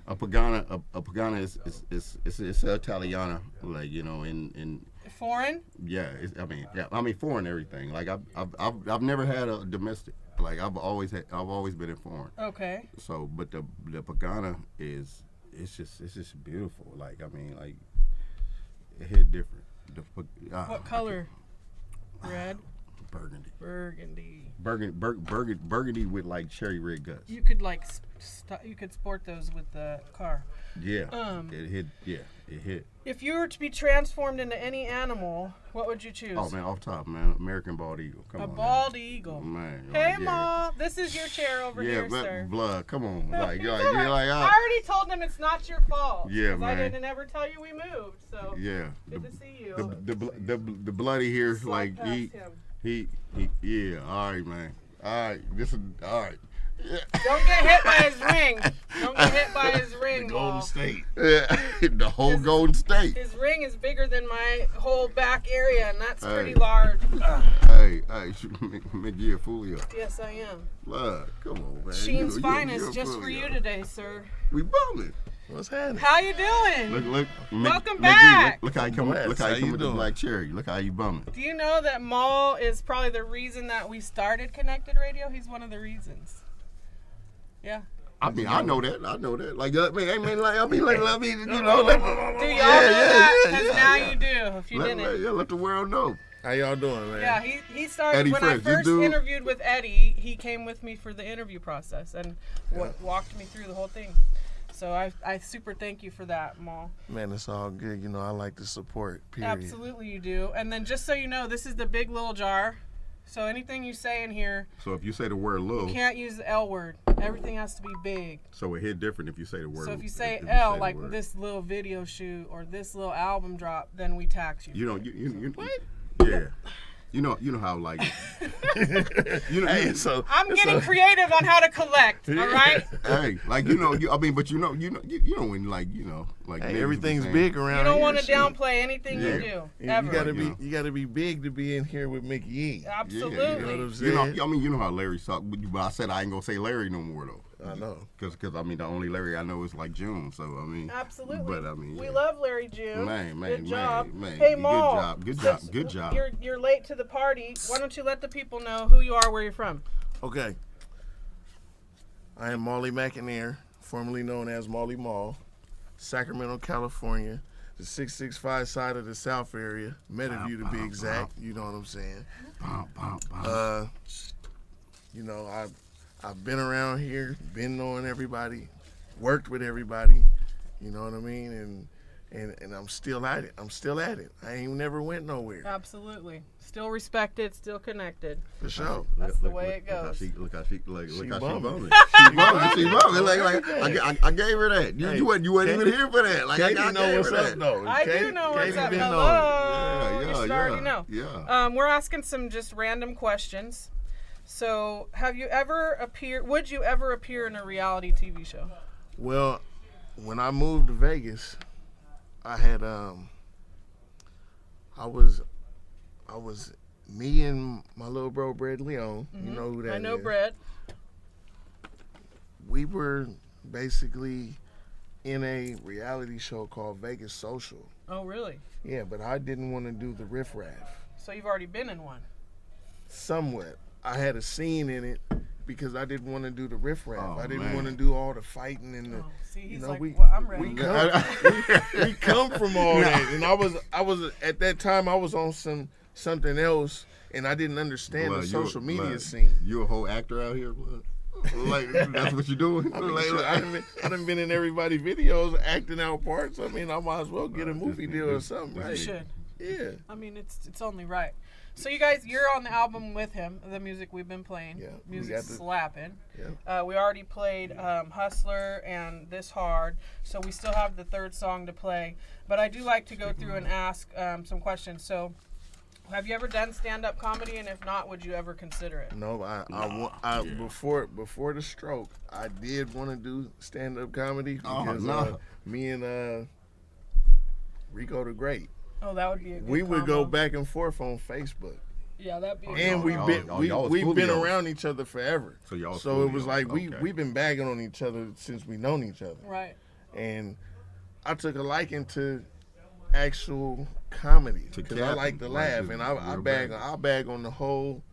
Speaker 3: a Pagana is it's Italiana, like in
Speaker 1: Foreign?
Speaker 3: yeah. I mean foreign everything. Like I've never had a domestic. Like I've always been in foreign.
Speaker 1: Okay.
Speaker 3: So, but the Pagana it's just beautiful. Like I mean, like it hit different.
Speaker 1: What color? Red?
Speaker 3: Burgundy. Burgundy with like cherry red guts.
Speaker 1: You could like you could sport those with the car.
Speaker 3: Yeah. It hit. Yeah, it hit.
Speaker 1: If you were to be transformed into any animal, what would you choose?
Speaker 3: Oh man, off top, man, American bald eagle. Come
Speaker 1: A
Speaker 3: on.
Speaker 1: bald eagle.
Speaker 3: Man.
Speaker 1: Hey,
Speaker 3: yeah.
Speaker 1: Ma, this is your chair over
Speaker 3: Yeah,
Speaker 1: here,
Speaker 3: but
Speaker 1: sir.
Speaker 3: blood. Come on, like
Speaker 1: It's
Speaker 3: you're
Speaker 1: all right.
Speaker 3: like
Speaker 1: I already told them it's not your fault.
Speaker 3: Yeah,
Speaker 1: 'cause I
Speaker 3: man.
Speaker 1: didn't ever tell you we moved, so
Speaker 3: yeah.
Speaker 1: good to see you.
Speaker 3: The bloody here,
Speaker 1: Slide
Speaker 3: like
Speaker 1: past him.
Speaker 3: he yeah. All right, man. All right, this is all right. Yeah.
Speaker 1: Don't get hit by his ring. Don't get hit by his ring, Ma.
Speaker 3: State. Yeah, the whole Golden State.
Speaker 1: His ring is bigger than my whole back area, and that's pretty
Speaker 3: Hey.
Speaker 1: large.
Speaker 3: Hey, McGee, fool you.
Speaker 1: Yes, I am.
Speaker 3: Blood, come on, man.
Speaker 1: Sheen's
Speaker 3: You-
Speaker 1: finest,
Speaker 3: you're
Speaker 1: just
Speaker 3: fool
Speaker 1: for you
Speaker 3: yo.
Speaker 1: today, sir.
Speaker 3: We bumming.
Speaker 8: What's happening?
Speaker 1: How you doing?
Speaker 3: Look.
Speaker 1: Welcome
Speaker 3: McGee,
Speaker 1: back.
Speaker 3: Look how you come.
Speaker 8: Bless.
Speaker 3: Look how
Speaker 8: How
Speaker 3: you come
Speaker 8: you
Speaker 3: with the
Speaker 8: doing?
Speaker 3: black cherry. Look how you bumming.
Speaker 1: Do you know that Maul is probably the reason that we started Connected Radio? He's one of the reasons. Yeah.
Speaker 3: I mean, I know that. Like, you know.
Speaker 1: Do y'all know that? Because now you do. If you didn't.
Speaker 3: Let the world know.
Speaker 8: How y'all doing, man?
Speaker 1: Yeah, he started
Speaker 3: Eddie
Speaker 1: when
Speaker 3: Fresh,
Speaker 1: I
Speaker 3: this
Speaker 1: first
Speaker 3: dude-
Speaker 1: interviewed with Eddie. He came with me for the interview process and walked me through the whole thing. So I super thank you for that, Maul.
Speaker 8: Man, it's all good. You know, I like to support, period.
Speaker 1: Absolutely, you do. And then just so you know, this is the big little jar. So anything you say in here,
Speaker 3: So if you say the word "little,"
Speaker 1: you can't use the L word. Everything has to be big.
Speaker 3: so it hit different if you say the word.
Speaker 1: So if you say
Speaker 3: if
Speaker 1: L,
Speaker 3: the
Speaker 1: like
Speaker 3: word.
Speaker 1: this little video shoot or this little album drop, then we tax you.
Speaker 3: You don't. You
Speaker 1: What?
Speaker 3: Yeah. You know how like
Speaker 8: Hey, so
Speaker 1: I'm getting creative on how to collect. All right.
Speaker 3: hey, like I mean, but you know when like like
Speaker 8: hey,
Speaker 3: niggas be
Speaker 8: everything's
Speaker 3: saying,
Speaker 8: big around
Speaker 1: You don't
Speaker 8: here.
Speaker 1: want to
Speaker 8: shit.
Speaker 1: downplay anything you do. Ever.
Speaker 8: You gotta be big to be in here with Mickey E.
Speaker 1: Absolutely.
Speaker 8: You know what I'm saying?
Speaker 3: I mean, you know how Larry talk, but I said I ain't gonna say Larry no more though.
Speaker 8: I know.
Speaker 3: Because I mean, the only Larry I know is like June. So I mean,
Speaker 1: Absolutely.
Speaker 3: But I mean,
Speaker 1: we
Speaker 3: yeah.
Speaker 1: love Larry June.
Speaker 3: Man,
Speaker 1: good job.
Speaker 3: man.
Speaker 1: Hey,
Speaker 3: Good
Speaker 1: Maul.
Speaker 3: job. Good job.
Speaker 1: You're late to the party. Why don't you let the people know who you are, where you're from?
Speaker 8: Okay. I am Molly Mackinaire, formerly known as Molly Mall, Sacramento, California, the 665 side of the South area, Meadowview to be exact. You know what I'm saying? You know, I've been around here, been knowing everybody, worked with everybody. You know what I mean? And I'm still at it. I ain't never went nowhere.
Speaker 1: Absolutely. Still respected, still connected.
Speaker 8: For sure.
Speaker 1: That's the way it goes.
Speaker 3: Look how she bumming. She bumming. Like I gave her that. You wasn't even here for that. Like
Speaker 8: Katie
Speaker 3: I
Speaker 8: know what's
Speaker 3: her
Speaker 8: up
Speaker 3: that.
Speaker 8: though.
Speaker 1: I do know what's
Speaker 8: Katie
Speaker 1: up.
Speaker 8: been
Speaker 1: Hello.
Speaker 8: knowing.
Speaker 1: You should already know.
Speaker 3: Yeah.
Speaker 1: We're asking some just random questions. So, would you ever appear in a reality TV show?
Speaker 8: Well, when I moved to Vegas, I had I was me and my little bro Brett Leon. You know who that is.
Speaker 1: I know Brett.
Speaker 8: We were basically in a reality show called Vegas Social.
Speaker 1: Oh, really?
Speaker 8: Yeah, but I didn't want to do the riffraff.
Speaker 1: So you've already been in one.
Speaker 8: Somewhat. I had a scene in it because I didn't want to do the riffraff.
Speaker 3: Oh,
Speaker 8: I didn't
Speaker 3: man.
Speaker 8: want to do all the fighting and the.
Speaker 1: Oh, see, he's
Speaker 8: you know,
Speaker 1: like,
Speaker 8: we,
Speaker 1: well, I'm ready.
Speaker 8: we come from all that, and I was at that time I was on something else, and I didn't understand the social media scene.
Speaker 3: You a whole actor out here, blood? Like that's what you doing?
Speaker 8: I mean, shit, I done been in everybody's videos acting out parts. I mean, I might as well get a movie deal or something,
Speaker 1: You
Speaker 8: right?
Speaker 1: should.
Speaker 8: Yeah.
Speaker 1: I mean, it's only right. So you guys, you're on the album with him, the music we've been playing.
Speaker 8: Yeah, we
Speaker 1: Music's
Speaker 8: got the-
Speaker 1: slapping.
Speaker 8: Yeah.
Speaker 1: We already played Hustler and This Hard, so we still have the third song to play. But I do like to go through and ask some questions. So have you ever done stand-up comedy? And if not, would you ever consider it?
Speaker 8: No, before the stroke, I did want to do stand-up comedy because me and Rico the Great,
Speaker 1: Oh, that would be a good
Speaker 8: we would go
Speaker 1: combo.
Speaker 8: back and forth on Facebook.
Speaker 1: Yeah, that'd be a
Speaker 8: And
Speaker 1: good combo.
Speaker 8: we've
Speaker 3: y'all
Speaker 8: been
Speaker 3: was
Speaker 8: around each other forever.
Speaker 3: So y'all was
Speaker 8: So it was
Speaker 3: fully
Speaker 8: like
Speaker 3: on. Okay.
Speaker 8: we've been bagging on each other since we known each other.
Speaker 1: Right.
Speaker 8: And I took a liking to actual comedy
Speaker 3: To
Speaker 8: because I
Speaker 3: Captain,
Speaker 8: like to
Speaker 3: like
Speaker 8: laugh,
Speaker 3: the
Speaker 8: and I
Speaker 3: real
Speaker 8: bag
Speaker 3: bag.
Speaker 8: I bag on the whole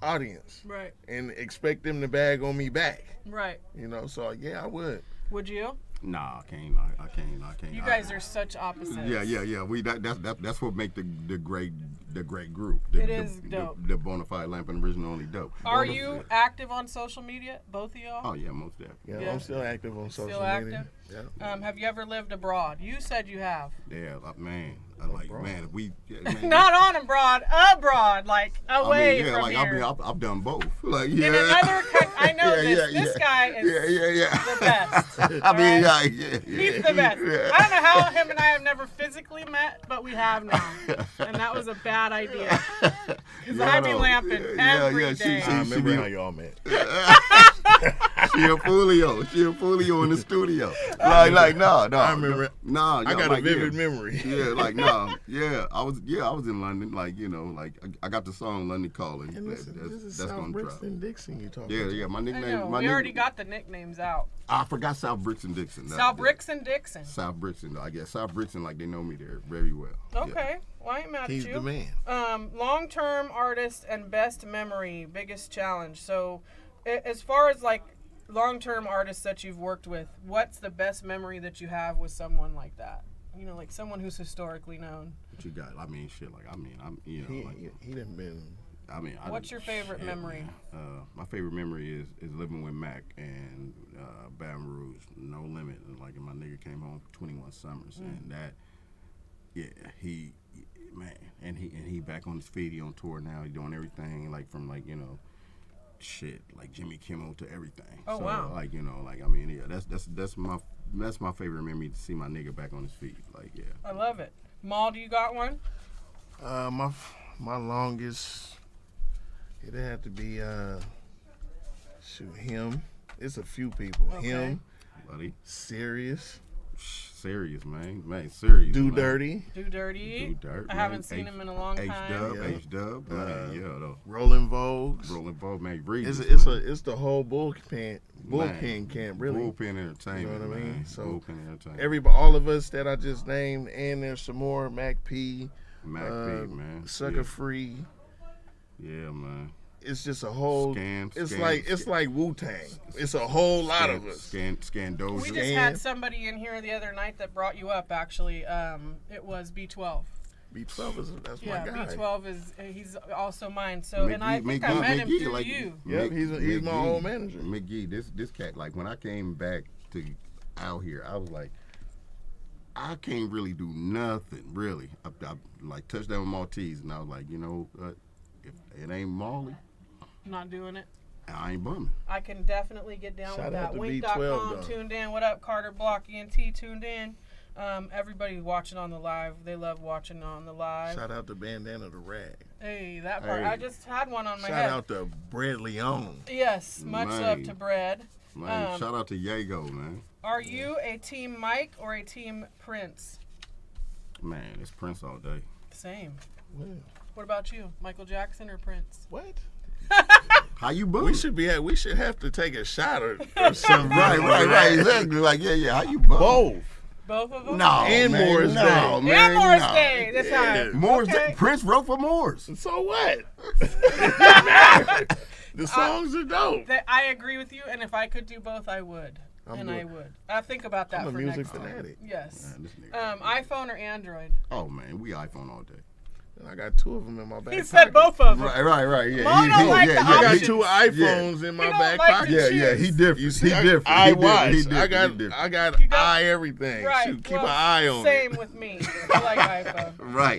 Speaker 8: audience
Speaker 1: Right.
Speaker 8: and expect them to bag on me back.
Speaker 1: Right.
Speaker 8: You know, so yeah, I would.
Speaker 1: Would you?
Speaker 3: Nah, I can't.
Speaker 1: You guys are such opposites.
Speaker 3: Yeah. We that's what make the great group.
Speaker 1: It is dope.
Speaker 3: The Bonafide Lampin original only dope.
Speaker 1: Are you active on social media, both of y'all?
Speaker 3: Oh yeah, most definitely.
Speaker 8: Yeah,
Speaker 1: Yeah.
Speaker 8: I'm still active on social
Speaker 1: Still
Speaker 8: media.
Speaker 1: active?
Speaker 8: Yeah.
Speaker 1: Have you ever lived abroad? You said you have.
Speaker 3: Yeah, like, man. If we
Speaker 1: Not on abroad, like away from
Speaker 3: like
Speaker 1: here.
Speaker 3: I've done both. Like yeah.
Speaker 1: In another country, I know this.
Speaker 3: Yeah.
Speaker 1: This guy is the best.
Speaker 3: I mean,
Speaker 1: right?
Speaker 3: yeah.
Speaker 1: He's the best.
Speaker 3: Yeah.
Speaker 1: I don't know how him and I have never physically met, but we have now, and that was a bad idea. Because I be lamping every day.
Speaker 8: I remember how y'all met.
Speaker 3: She a folio in the studio. Like no.
Speaker 8: I remember.
Speaker 3: No,
Speaker 8: I got a vivid memory.
Speaker 3: Yeah, like no, yeah. I was in London. Like I got the song London Calling.
Speaker 8: And this is
Speaker 3: That's
Speaker 8: South
Speaker 3: gonna drop.
Speaker 8: Brixton Dixon you talking
Speaker 3: Yeah. My
Speaker 1: I
Speaker 3: nickname.
Speaker 1: know. We already got the nicknames out.
Speaker 3: I forgot South Brixton Dixon.
Speaker 1: South Brixton Dixon.
Speaker 3: South Brixton. I guess South Brixton, like they know me there very well.
Speaker 1: Okay. Well, I ain't mad
Speaker 8: He's
Speaker 1: at you.
Speaker 8: the man.
Speaker 1: Long-term artist and best memory, biggest challenge. So, as far as like long-term artists that you've worked with, what's the best memory that you have with someone like that? You know, like someone who's historically known.
Speaker 3: What you got? I mean, shit. Like I'm.
Speaker 8: He done been.
Speaker 1: What's your favorite memory?
Speaker 3: My favorite memory is living with Mac and Baton Rouge, No Limit. And like my nigga came home for 21 summers, and that, he back on his feet. He on tour now. He doing everything like from like shit like Jimmy Kimmel to everything.
Speaker 1: Oh,
Speaker 3: so,
Speaker 1: wow.
Speaker 3: Like I mean that's my favorite memory to see my nigga back on his feet. Like yeah.
Speaker 1: I love it. Maul, do you got one?
Speaker 8: My longest, it'd have to be him. It's a few people.
Speaker 1: Okay.
Speaker 8: Him,
Speaker 3: buddy.
Speaker 8: Serious.
Speaker 3: Serious, man. Serious.
Speaker 8: Do
Speaker 3: man.
Speaker 8: Dirty.
Speaker 1: Do Dirty.
Speaker 3: Do Dirt.
Speaker 1: I haven't seen him in a long time.
Speaker 3: H-Dub. Man, yeah, though.
Speaker 8: Rolling Vogues.
Speaker 3: Rolling Vogue, man. Regis,
Speaker 8: It's the whole bullpen camp, really.
Speaker 3: Bullpen entertainment.
Speaker 8: You know what I mean?
Speaker 3: Man.
Speaker 8: So
Speaker 3: bullpen entertainment.
Speaker 8: everybody, all of us that I just named, and there's some more. Mac P,
Speaker 3: man.
Speaker 8: Sucker Free.
Speaker 3: Yeah, man.
Speaker 8: It's just a whole.
Speaker 3: Scam,
Speaker 8: it's like Wu-Tang. It's a whole lot of us.
Speaker 3: Scandoja.
Speaker 1: We just had somebody in here the other night that brought you up. Actually, it was B12.
Speaker 8: B12 that's my guy.
Speaker 1: B12 he's also mine. So
Speaker 3: McGee,
Speaker 1: and I think I met him through
Speaker 3: like,
Speaker 1: you.
Speaker 8: Yeah, he's my old manager.
Speaker 3: McGee, this cat, like when I came back to out here, I was like, I can't really do nothing, really. I like touchdown with Maltese, and I was like, you know, if it ain't Molly,
Speaker 1: Not doing it.
Speaker 3: I ain't bumming.
Speaker 1: I can definitely get down
Speaker 8: Shout
Speaker 1: with
Speaker 8: out
Speaker 1: that.
Speaker 8: to
Speaker 1: Wink.com
Speaker 8: B12
Speaker 1: tuned in. What up, Carter Block ENT tuned in. Everybody watching on the live. They love watching on the live.
Speaker 8: Shout out to Bandana the Rag.
Speaker 1: Hey, that part.
Speaker 3: Hey.
Speaker 1: I just had one on my
Speaker 8: Shout
Speaker 1: head.
Speaker 8: out to Brad Leon.
Speaker 1: Yes, much
Speaker 3: Man.
Speaker 1: love to Bread.
Speaker 3: Man, shout out to Yago, man.
Speaker 1: Are you a team Mike or a team Prince?
Speaker 3: Man, it's Prince all day.
Speaker 1: Same.
Speaker 8: Well,
Speaker 1: What about you, Michael Jackson or Prince?
Speaker 8: what?
Speaker 3: How you bumming?
Speaker 8: We should have to take a shot or something.
Speaker 3: right, exactly. Like, yeah. How you bumming?
Speaker 1: Both of them?
Speaker 3: No,
Speaker 8: And
Speaker 3: man,
Speaker 8: Morris
Speaker 3: no,
Speaker 8: Day.
Speaker 3: man,
Speaker 1: And Morris
Speaker 3: no.
Speaker 1: Day this time.
Speaker 3: Morris
Speaker 1: Okay.
Speaker 3: Day. Prince wrote for Morris.
Speaker 8: So what? The songs are dope.
Speaker 1: I agree with you, and if I could do both, I would. I would. I think about that
Speaker 8: I'm a
Speaker 1: for
Speaker 8: music
Speaker 1: next time.
Speaker 8: fanatic.
Speaker 1: Yes.
Speaker 3: Man, this nigga.
Speaker 1: iPhone or Android?
Speaker 3: Oh man, we iPhone all day.
Speaker 8: And I got two of them in my back
Speaker 1: He
Speaker 8: pocket.
Speaker 1: said both of them.
Speaker 3: Right. Yeah,
Speaker 1: Mo don't like the
Speaker 8: I got
Speaker 1: options.
Speaker 8: two iPhones in my
Speaker 1: He don't
Speaker 8: back
Speaker 1: like
Speaker 8: pocket.
Speaker 1: the
Speaker 3: Yeah. He different.
Speaker 8: You see,
Speaker 3: he different.
Speaker 8: I
Speaker 3: he different.
Speaker 8: watch.
Speaker 3: He different.
Speaker 8: I
Speaker 3: He
Speaker 8: got
Speaker 3: different.
Speaker 1: You got-
Speaker 8: eye everything.
Speaker 1: Right.
Speaker 8: Shoot, keep
Speaker 1: well,
Speaker 8: an eye on
Speaker 1: same
Speaker 8: it.
Speaker 1: with me. I like iPhone.
Speaker 3: Right.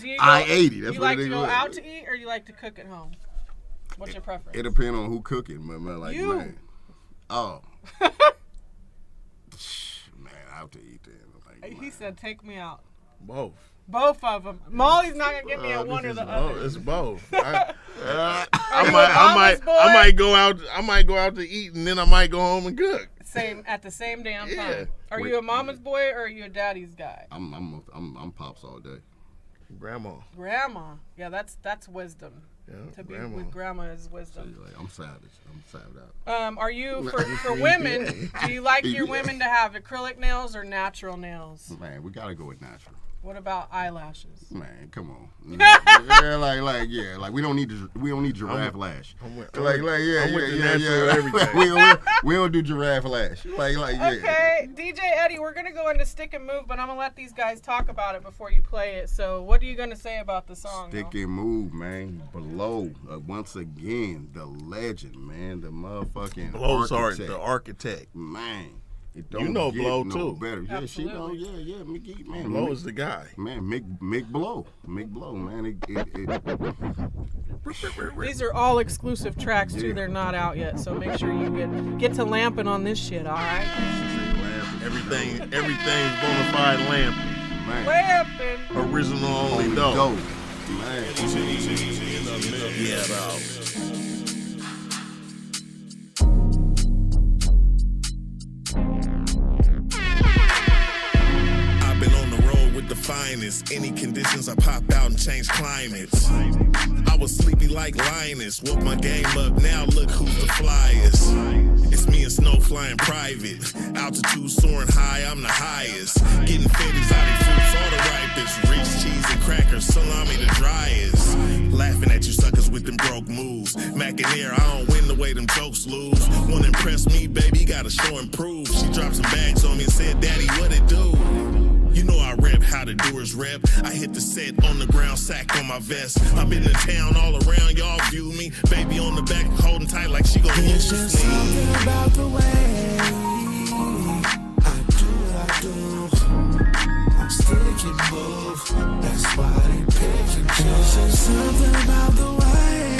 Speaker 1: Do you go,
Speaker 3: I-80, that's
Speaker 1: you
Speaker 3: what
Speaker 1: like
Speaker 3: it
Speaker 1: to go
Speaker 3: is.
Speaker 1: out to eat or you like to cook at home? What's your preference?
Speaker 3: It depends on who cooking, man. Like,
Speaker 1: You.
Speaker 3: man. Oh. Man, out to eat then. Like,
Speaker 1: He
Speaker 3: man.
Speaker 1: said, "Take me out."
Speaker 8: Both.
Speaker 1: Both of them. Molly's not gonna give me a one or the
Speaker 8: Oh,
Speaker 1: other.
Speaker 8: it's both.
Speaker 1: Are you a
Speaker 8: I
Speaker 1: mama's boy?
Speaker 8: might go out. I might go out to eat, and then I might go home and cook.
Speaker 1: Same at the same damn
Speaker 8: Yeah.
Speaker 1: time. Are you a mama's boy or are you a daddy's guy?
Speaker 3: I'm pops all day.
Speaker 8: Grandma.
Speaker 1: Grandma. Yeah, that's wisdom.
Speaker 8: Yeah,
Speaker 1: To be
Speaker 8: grandma.
Speaker 1: with grandma is
Speaker 3: So,
Speaker 1: wisdom.
Speaker 3: like, I'm savage. I'm savage out.
Speaker 1: Are you for women? Do you like your women to have acrylic nails or natural nails?
Speaker 3: Man, we gotta go with natural.
Speaker 1: What about eyelashes?
Speaker 3: Man, come on. Yeah, like we don't need giraffe lash.
Speaker 8: I'm with
Speaker 3: Yeah.
Speaker 8: natural everything.
Speaker 3: we don't do giraffe lash. Like yeah.
Speaker 1: Okay, DJ Eddie, we're gonna go into Stick and Move, but I'm gonna let these guys talk about it before you play it. So, what are you gonna say about the song?
Speaker 3: Stick and Move, man. Below, once again, the legend, man. The motherfucking
Speaker 8: Blows art,
Speaker 3: architect.
Speaker 8: the architect.
Speaker 3: Man. It
Speaker 8: You
Speaker 3: don't
Speaker 8: know
Speaker 3: get
Speaker 8: Blow,
Speaker 3: no
Speaker 8: too.
Speaker 3: better. Yeah,
Speaker 1: Absolutely.
Speaker 3: she know. Yeah, McGee, man.
Speaker 8: Blow is the guy.
Speaker 3: Man, Mick Blow, man.
Speaker 1: These are all exclusive tracks too. They're not out yet, so make sure you get to Lampin on this shit. All right.
Speaker 8: Everything's Bonafide Lampin.
Speaker 3: Man.
Speaker 1: Lampin.
Speaker 8: Original only dope.
Speaker 3: Dope. Man.
Speaker 8: Yeah, dog.
Speaker 9: I've been on the road with the finest. Any conditions, I pop out and change climates. I was sleepy like Linus. Woke my game up, now look who's the flyest. It's me and Snow flying private. Altitude soaring high, I'm the highest. Getting fed exotic fruits, all the ripest. Reese, cheese, and crackers, salami the driest. Laughing at you suckers with them broke moves. Mackinaire, I don't win the way them jokes lose. Wanna impress me, baby, gotta show and prove. She dropped some bags on me and said, Daddy, what it do? You know I rep how the doers rep. I hit the set on the ground, sack on my vest. I've been in town all around, y'all view me. Baby on the back, holding tight like she gon' use me.
Speaker 10: Something about the way I do what I do. I'm stick and move. That's why they pick and choose. There's something about the way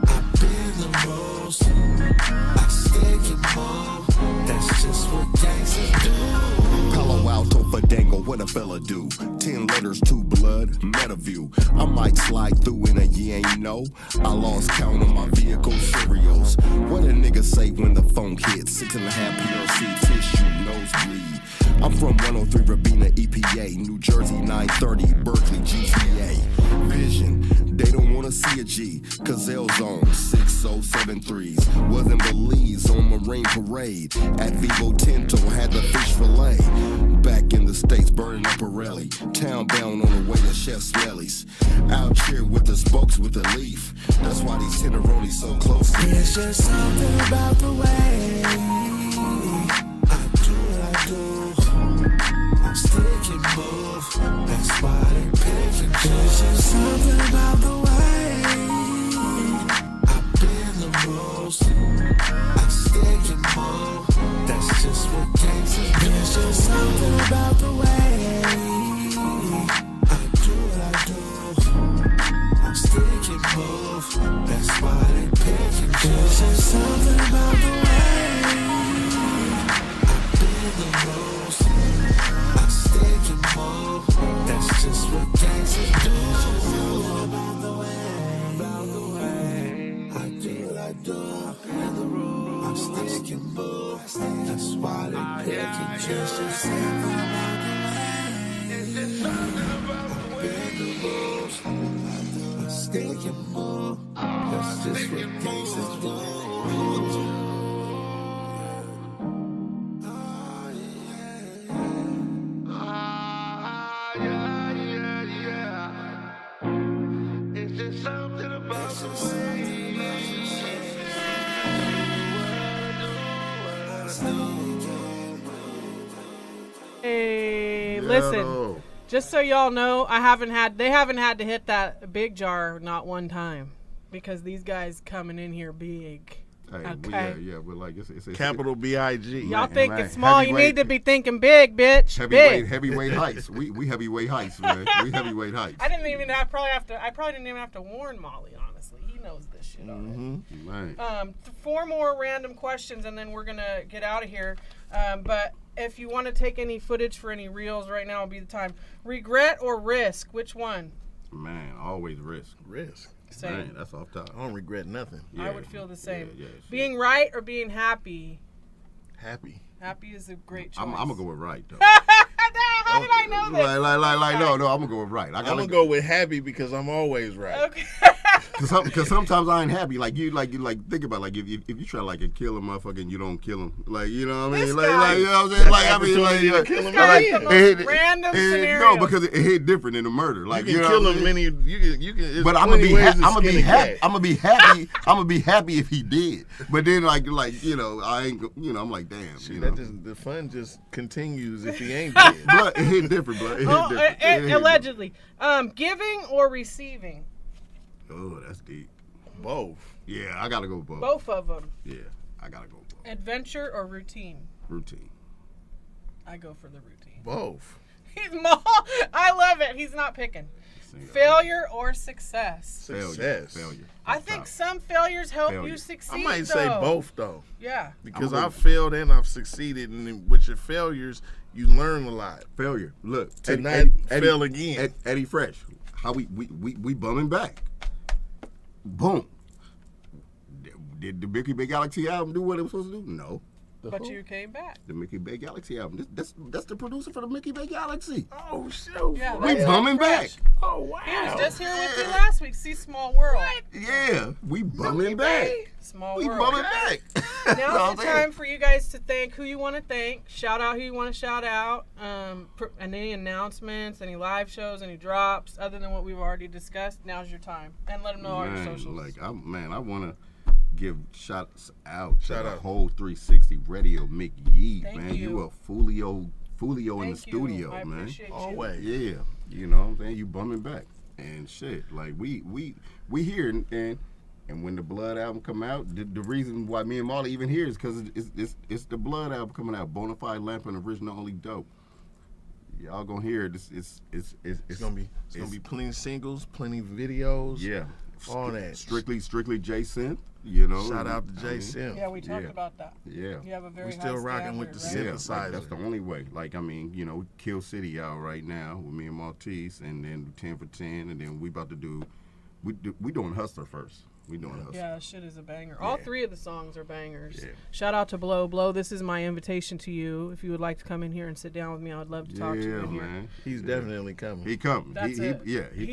Speaker 10: I bend the most. I stick and move. That's just what gangsters do.
Speaker 4: Palo Alto for dango, what a fella do? 10 letters to blood, Meadowview. I'm know. I lost count on my vehicle stereos. What a nigga say when the phone hits? 6.5 PLC tissue, nosebleed. I'm from 103 Rabina EPA, New Jersey 930, Berkeley GTA. Vision, they don't wanna see a G. Gazelle Zone 6073s. Wasn't Belize on Marine Parade. At Vivo Tinto had the fish fillet. Back in the States, burning up a rally. Town bound on the way to Chef Smelly's. Out here with the spokes with the leaf. That's why these tenderonis so close to me.
Speaker 10: There's just something about the way I do what I do. I'm stick and move. That's why they pick and choose. There's just something about the way I bend the rules. I stick and move. That's just what gangsters do. There's just something about the way I do what I do. I'm stick and move. That's why they pick and choose. There's just something about the way I bend the rules. I stick and move. That's just what gangsters do. About the way I do what I do. Bend the rules. I stick and move. That's why they pick and choose. Just something about the way I bend the rules. I stick and move. That's just what gangsters do. It's just something about the
Speaker 1: Hey, listen. Just so y'all know, they haven't had to hit that big jar not one time because these guys coming in here big.
Speaker 3: Hey,
Speaker 1: Okay.
Speaker 3: yeah, but like it's
Speaker 8: Capital B.I.G.
Speaker 1: Y'all think it's small, you need to be thinking big, bitch.
Speaker 3: Heavyweight heights. We heavyweight heights, man. We heavyweight heights.
Speaker 1: I probably didn't even have to warn Molly, honestly. He knows this shit already.
Speaker 3: Right.
Speaker 1: 4 more random questions and then we're gonna get out of here. But if you want to take any footage for any reels right now, will be the time. Regret or risk? Which one?
Speaker 3: Man, always risk.
Speaker 1: Same.
Speaker 3: Man, that's off top.
Speaker 8: I don't regret nothing.
Speaker 1: I would feel the same.
Speaker 3: Yeah,
Speaker 1: being right or being happy?
Speaker 8: Happy.
Speaker 1: Happy is a great choice.
Speaker 3: I'm gonna go with right though.
Speaker 1: How did I know this?
Speaker 3: No, I'm gonna go with right.
Speaker 8: I'm gonna go with happy because I'm always right.
Speaker 1: Okay.
Speaker 3: Cause sometimes I ain't happy. Like you think about like if you try to like kill a motherfucker and you don't kill him, like you know what I mean, like you know what I'm saying, like I mean like
Speaker 1: kill him the most random scenario.
Speaker 3: No, because it hit different in the murder. Like
Speaker 8: you can kill him many. You can.
Speaker 3: But I'm gonna be happy if he did. But then like you know I ain't I'm like damn.
Speaker 8: Shit, the fun just continues if he ain't dead.
Speaker 3: But it hit different, bro.
Speaker 1: Allegedly, giving or receiving.
Speaker 3: Oh, that's deep.
Speaker 8: Both.
Speaker 3: Yeah, I gotta go both.
Speaker 1: Both of them.
Speaker 3: Yeah, I gotta go both.
Speaker 1: Adventure or routine?
Speaker 3: Routine.
Speaker 1: I go for the routine.
Speaker 8: Both.
Speaker 1: I love it. He's not picking. Failure or success?
Speaker 8: Failure.
Speaker 1: I think some failures help you succeed.
Speaker 8: I might say both though.
Speaker 1: Yeah.
Speaker 8: Because I've failed and I've succeeded, and with your failures, you learn a lot.
Speaker 3: Failure. Look,
Speaker 8: to not fail again.
Speaker 3: Eddie Fresh. How we bumming back. Boom. Did the Mickey Big Galaxy album do what it was supposed to do? No.
Speaker 1: But you came back.
Speaker 3: The Mickey Bay Galaxy album. That's the producer for the Mickey Bay Galaxy.
Speaker 8: Oh shoot!
Speaker 1: Yeah,
Speaker 3: we bumming back.
Speaker 8: Oh wow!
Speaker 1: He was just here with you last week. See Small World. What?
Speaker 3: Yeah, we bumming back.
Speaker 1: Small
Speaker 3: we
Speaker 1: World.
Speaker 3: Bumming back.
Speaker 1: Now's the time for you guys to thank who you want to thank. Shout out who you want to shout out. And any announcements, any live shows, any drops, other than what we've already discussed. Now's your time, and let them know all your socials.
Speaker 3: I want to give shouts out to the whole 360 Radio McYee, man. You a Fulio in the studio,
Speaker 1: I
Speaker 3: man.
Speaker 8: Always.
Speaker 3: Yeah. You know what I'm saying? You bumming back. And shit. Like we here and when the B.L.O.O.D album come out, the reason why me and Molly even here is because it's the B.L.O.O.D album coming out. Bonafide, Lampin, original, only dope. Y'all gonna hear it. It's
Speaker 8: gonna be plenty singles, plenty videos.
Speaker 3: Yeah.
Speaker 8: All that.
Speaker 3: Strictly J-Synth. You know,
Speaker 8: shout out to J-Synth.
Speaker 1: Yeah, we talked about that.
Speaker 3: Yeah,
Speaker 1: you have a very
Speaker 8: we still rocking with the synthesizer.
Speaker 3: Like, that's the only way. Like I mean, you know, Kill City out right now with me and Maltese, and then 10 for 10, and then we about to do we doing Hustler first. We doing Hustler.
Speaker 1: Yeah, shit is a banger. All 3 of the songs are bangers.
Speaker 3: Yeah.
Speaker 1: Shout out to B.L.O.O.D. This is my invitation to you. If you would like to come in here and sit down with me, I would love to talk to you in here.
Speaker 3: Man.
Speaker 8: He's definitely coming.
Speaker 3: He coming.
Speaker 1: That's
Speaker 3: He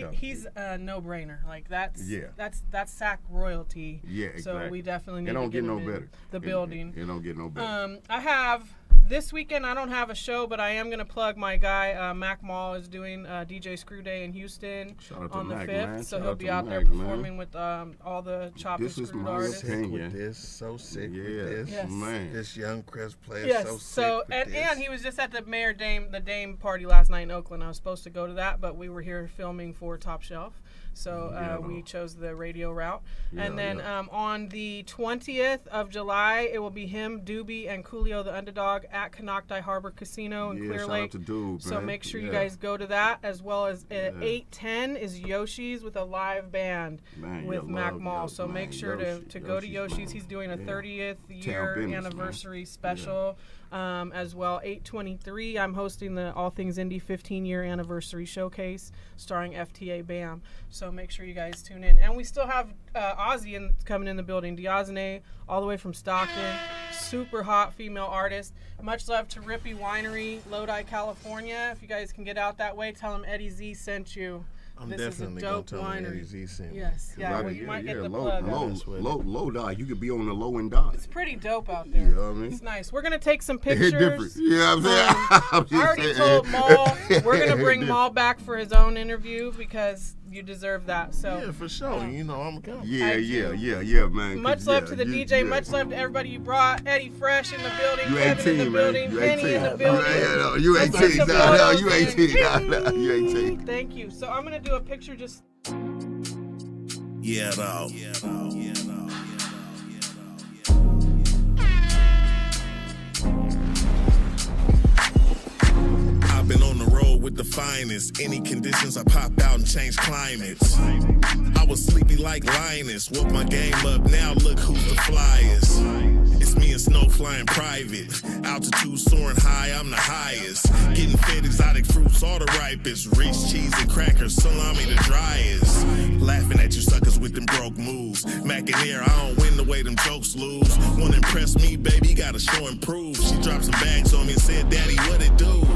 Speaker 3: coming.
Speaker 1: He's a no-brainer. Like that's
Speaker 3: Yeah.
Speaker 1: that's Sac royalty.
Speaker 3: Yeah, exactly.
Speaker 1: So we definitely need
Speaker 3: It don't
Speaker 1: to get
Speaker 3: get no
Speaker 1: him
Speaker 3: better.
Speaker 1: in the building.
Speaker 3: It don't get no better.
Speaker 1: I have this weekend. I don't have a show, but I am gonna plug my guy. Mac Mall is doing DJ Screw Day in Houston
Speaker 3: Shout out to
Speaker 1: on the
Speaker 3: Mac,
Speaker 1: 5th.
Speaker 3: man.
Speaker 1: So
Speaker 3: Shout
Speaker 1: he'll
Speaker 3: out
Speaker 1: be
Speaker 3: to
Speaker 1: out there
Speaker 3: Mac, man.
Speaker 1: performing with all the chopped and
Speaker 3: This is
Speaker 1: screwed
Speaker 3: my
Speaker 1: artists.
Speaker 3: opinion.
Speaker 8: With this, so sick with
Speaker 3: Yeah.
Speaker 8: this.
Speaker 1: Yes.
Speaker 3: Man.
Speaker 8: This young Chris player
Speaker 1: Yes.
Speaker 8: so sick
Speaker 1: So
Speaker 8: with
Speaker 1: and
Speaker 8: this.
Speaker 1: he was just at the the Dame party last night in Oakland. I was supposed to go to that, but we were here filming for Top Shelf. So we chose the radio route. And then on the 20th of July, it will be him, Doobie, and Coolio the Underdog at Canocti Harbor Casino in Clear
Speaker 3: shout
Speaker 1: Lake.
Speaker 3: out to Doob,
Speaker 1: So
Speaker 3: man.
Speaker 1: make sure you guys go to that, as well as at 8:10 is Yoshi's with a live band
Speaker 3: Man,
Speaker 1: with
Speaker 3: yeah,
Speaker 1: Mac
Speaker 3: love
Speaker 1: Mall.
Speaker 3: Yoshi,
Speaker 1: So make
Speaker 3: man.
Speaker 1: sure
Speaker 3: Yoshi.
Speaker 1: to go to
Speaker 3: Yoshi's
Speaker 1: Yoshi's.
Speaker 3: mom.
Speaker 1: He's doing a
Speaker 3: Yeah.
Speaker 1: 30th
Speaker 3: Town
Speaker 1: year
Speaker 3: business, man.
Speaker 1: anniversary special. As well, 8/23, I'm hosting the All Things Indie 15-year anniversary showcase starring FTA BAM. So make sure you guys tune in. And we still have Ozzy coming in the building. Diazene, all the way from Stockton. Super hot female artist. Much love to Rippy Winery, Lodi, California. If you guys can get out that way, tell them Eddie Z sent you.
Speaker 8: I'm
Speaker 1: this
Speaker 8: definitely
Speaker 1: is a dope
Speaker 8: gonna tell him
Speaker 1: winery.
Speaker 8: Eddie Z sent me.
Speaker 1: Yes, yeah, well, you might get the plug.
Speaker 3: Low die. You could be on the low and die.
Speaker 1: It's pretty dope out there.
Speaker 3: You know what I mean?
Speaker 1: It's nice. We're gonna take some
Speaker 3: It
Speaker 1: pictures.
Speaker 3: hit different. You know what I'm saying? I'm just
Speaker 1: I already
Speaker 3: saying.
Speaker 1: told Maul we're gonna bring
Speaker 3: Different.
Speaker 1: Maul back for his own interview because you deserve that. So
Speaker 8: Yeah, for sure. You know I'm coming.
Speaker 3: Yeah, man.
Speaker 1: much
Speaker 3: 'cause,
Speaker 1: love
Speaker 3: yeah,
Speaker 1: to the
Speaker 3: you-
Speaker 1: DJ.
Speaker 3: yeah.
Speaker 1: Much love to everybody you brought. Eddie Fresh in the building.
Speaker 3: You
Speaker 1: Kevin
Speaker 3: 18,
Speaker 1: in the
Speaker 3: man.
Speaker 1: building.
Speaker 3: You
Speaker 1: Penny
Speaker 3: 18.
Speaker 1: in the building.
Speaker 3: You
Speaker 1: Let's
Speaker 3: 18.
Speaker 1: take some
Speaker 3: No,
Speaker 1: photos,
Speaker 3: you
Speaker 1: man.
Speaker 3: 18. No, you 18.
Speaker 1: Thank you. So I'm gonna do a picture just.
Speaker 9: Yeah, though. I've been on the road with the finest. Any conditions, I pop out and change climates. I was sleepy like Linus. Woke my game up, now look who's the flyest. It's me and Snow flying private. Altitude soaring high, I'm the highest. Getting fed exotic fruits, all the ripest. Reese cheese and crackers, salami the driest. Laughing at you suckers with them broke moves. Mackinaire, I don't win the way them jokes lose. Wanna impress me, baby, gotta show and prove. She dropped some bags on me and said, Daddy, what it do?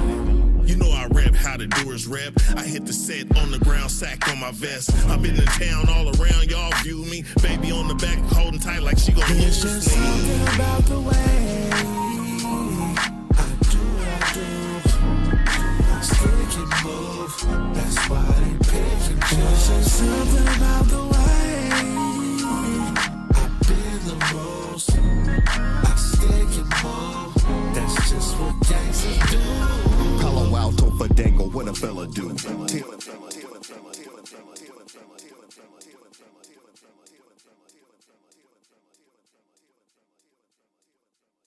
Speaker 9: You know I rep how the doers rep. I hit the set on the ground, sack on my vest. I've been in town all around, y'all view me. Baby on the back, holding tight like she gon'
Speaker 10: There's
Speaker 9: lose
Speaker 10: just
Speaker 9: me.
Speaker 10: something about the way I do what I do. I stick and move. That's why they pick and choose. There's just something about the way I bend the rules. I stick and move. That's just what gangsters do.
Speaker 4: Palo Alto for Dango, what a fella do.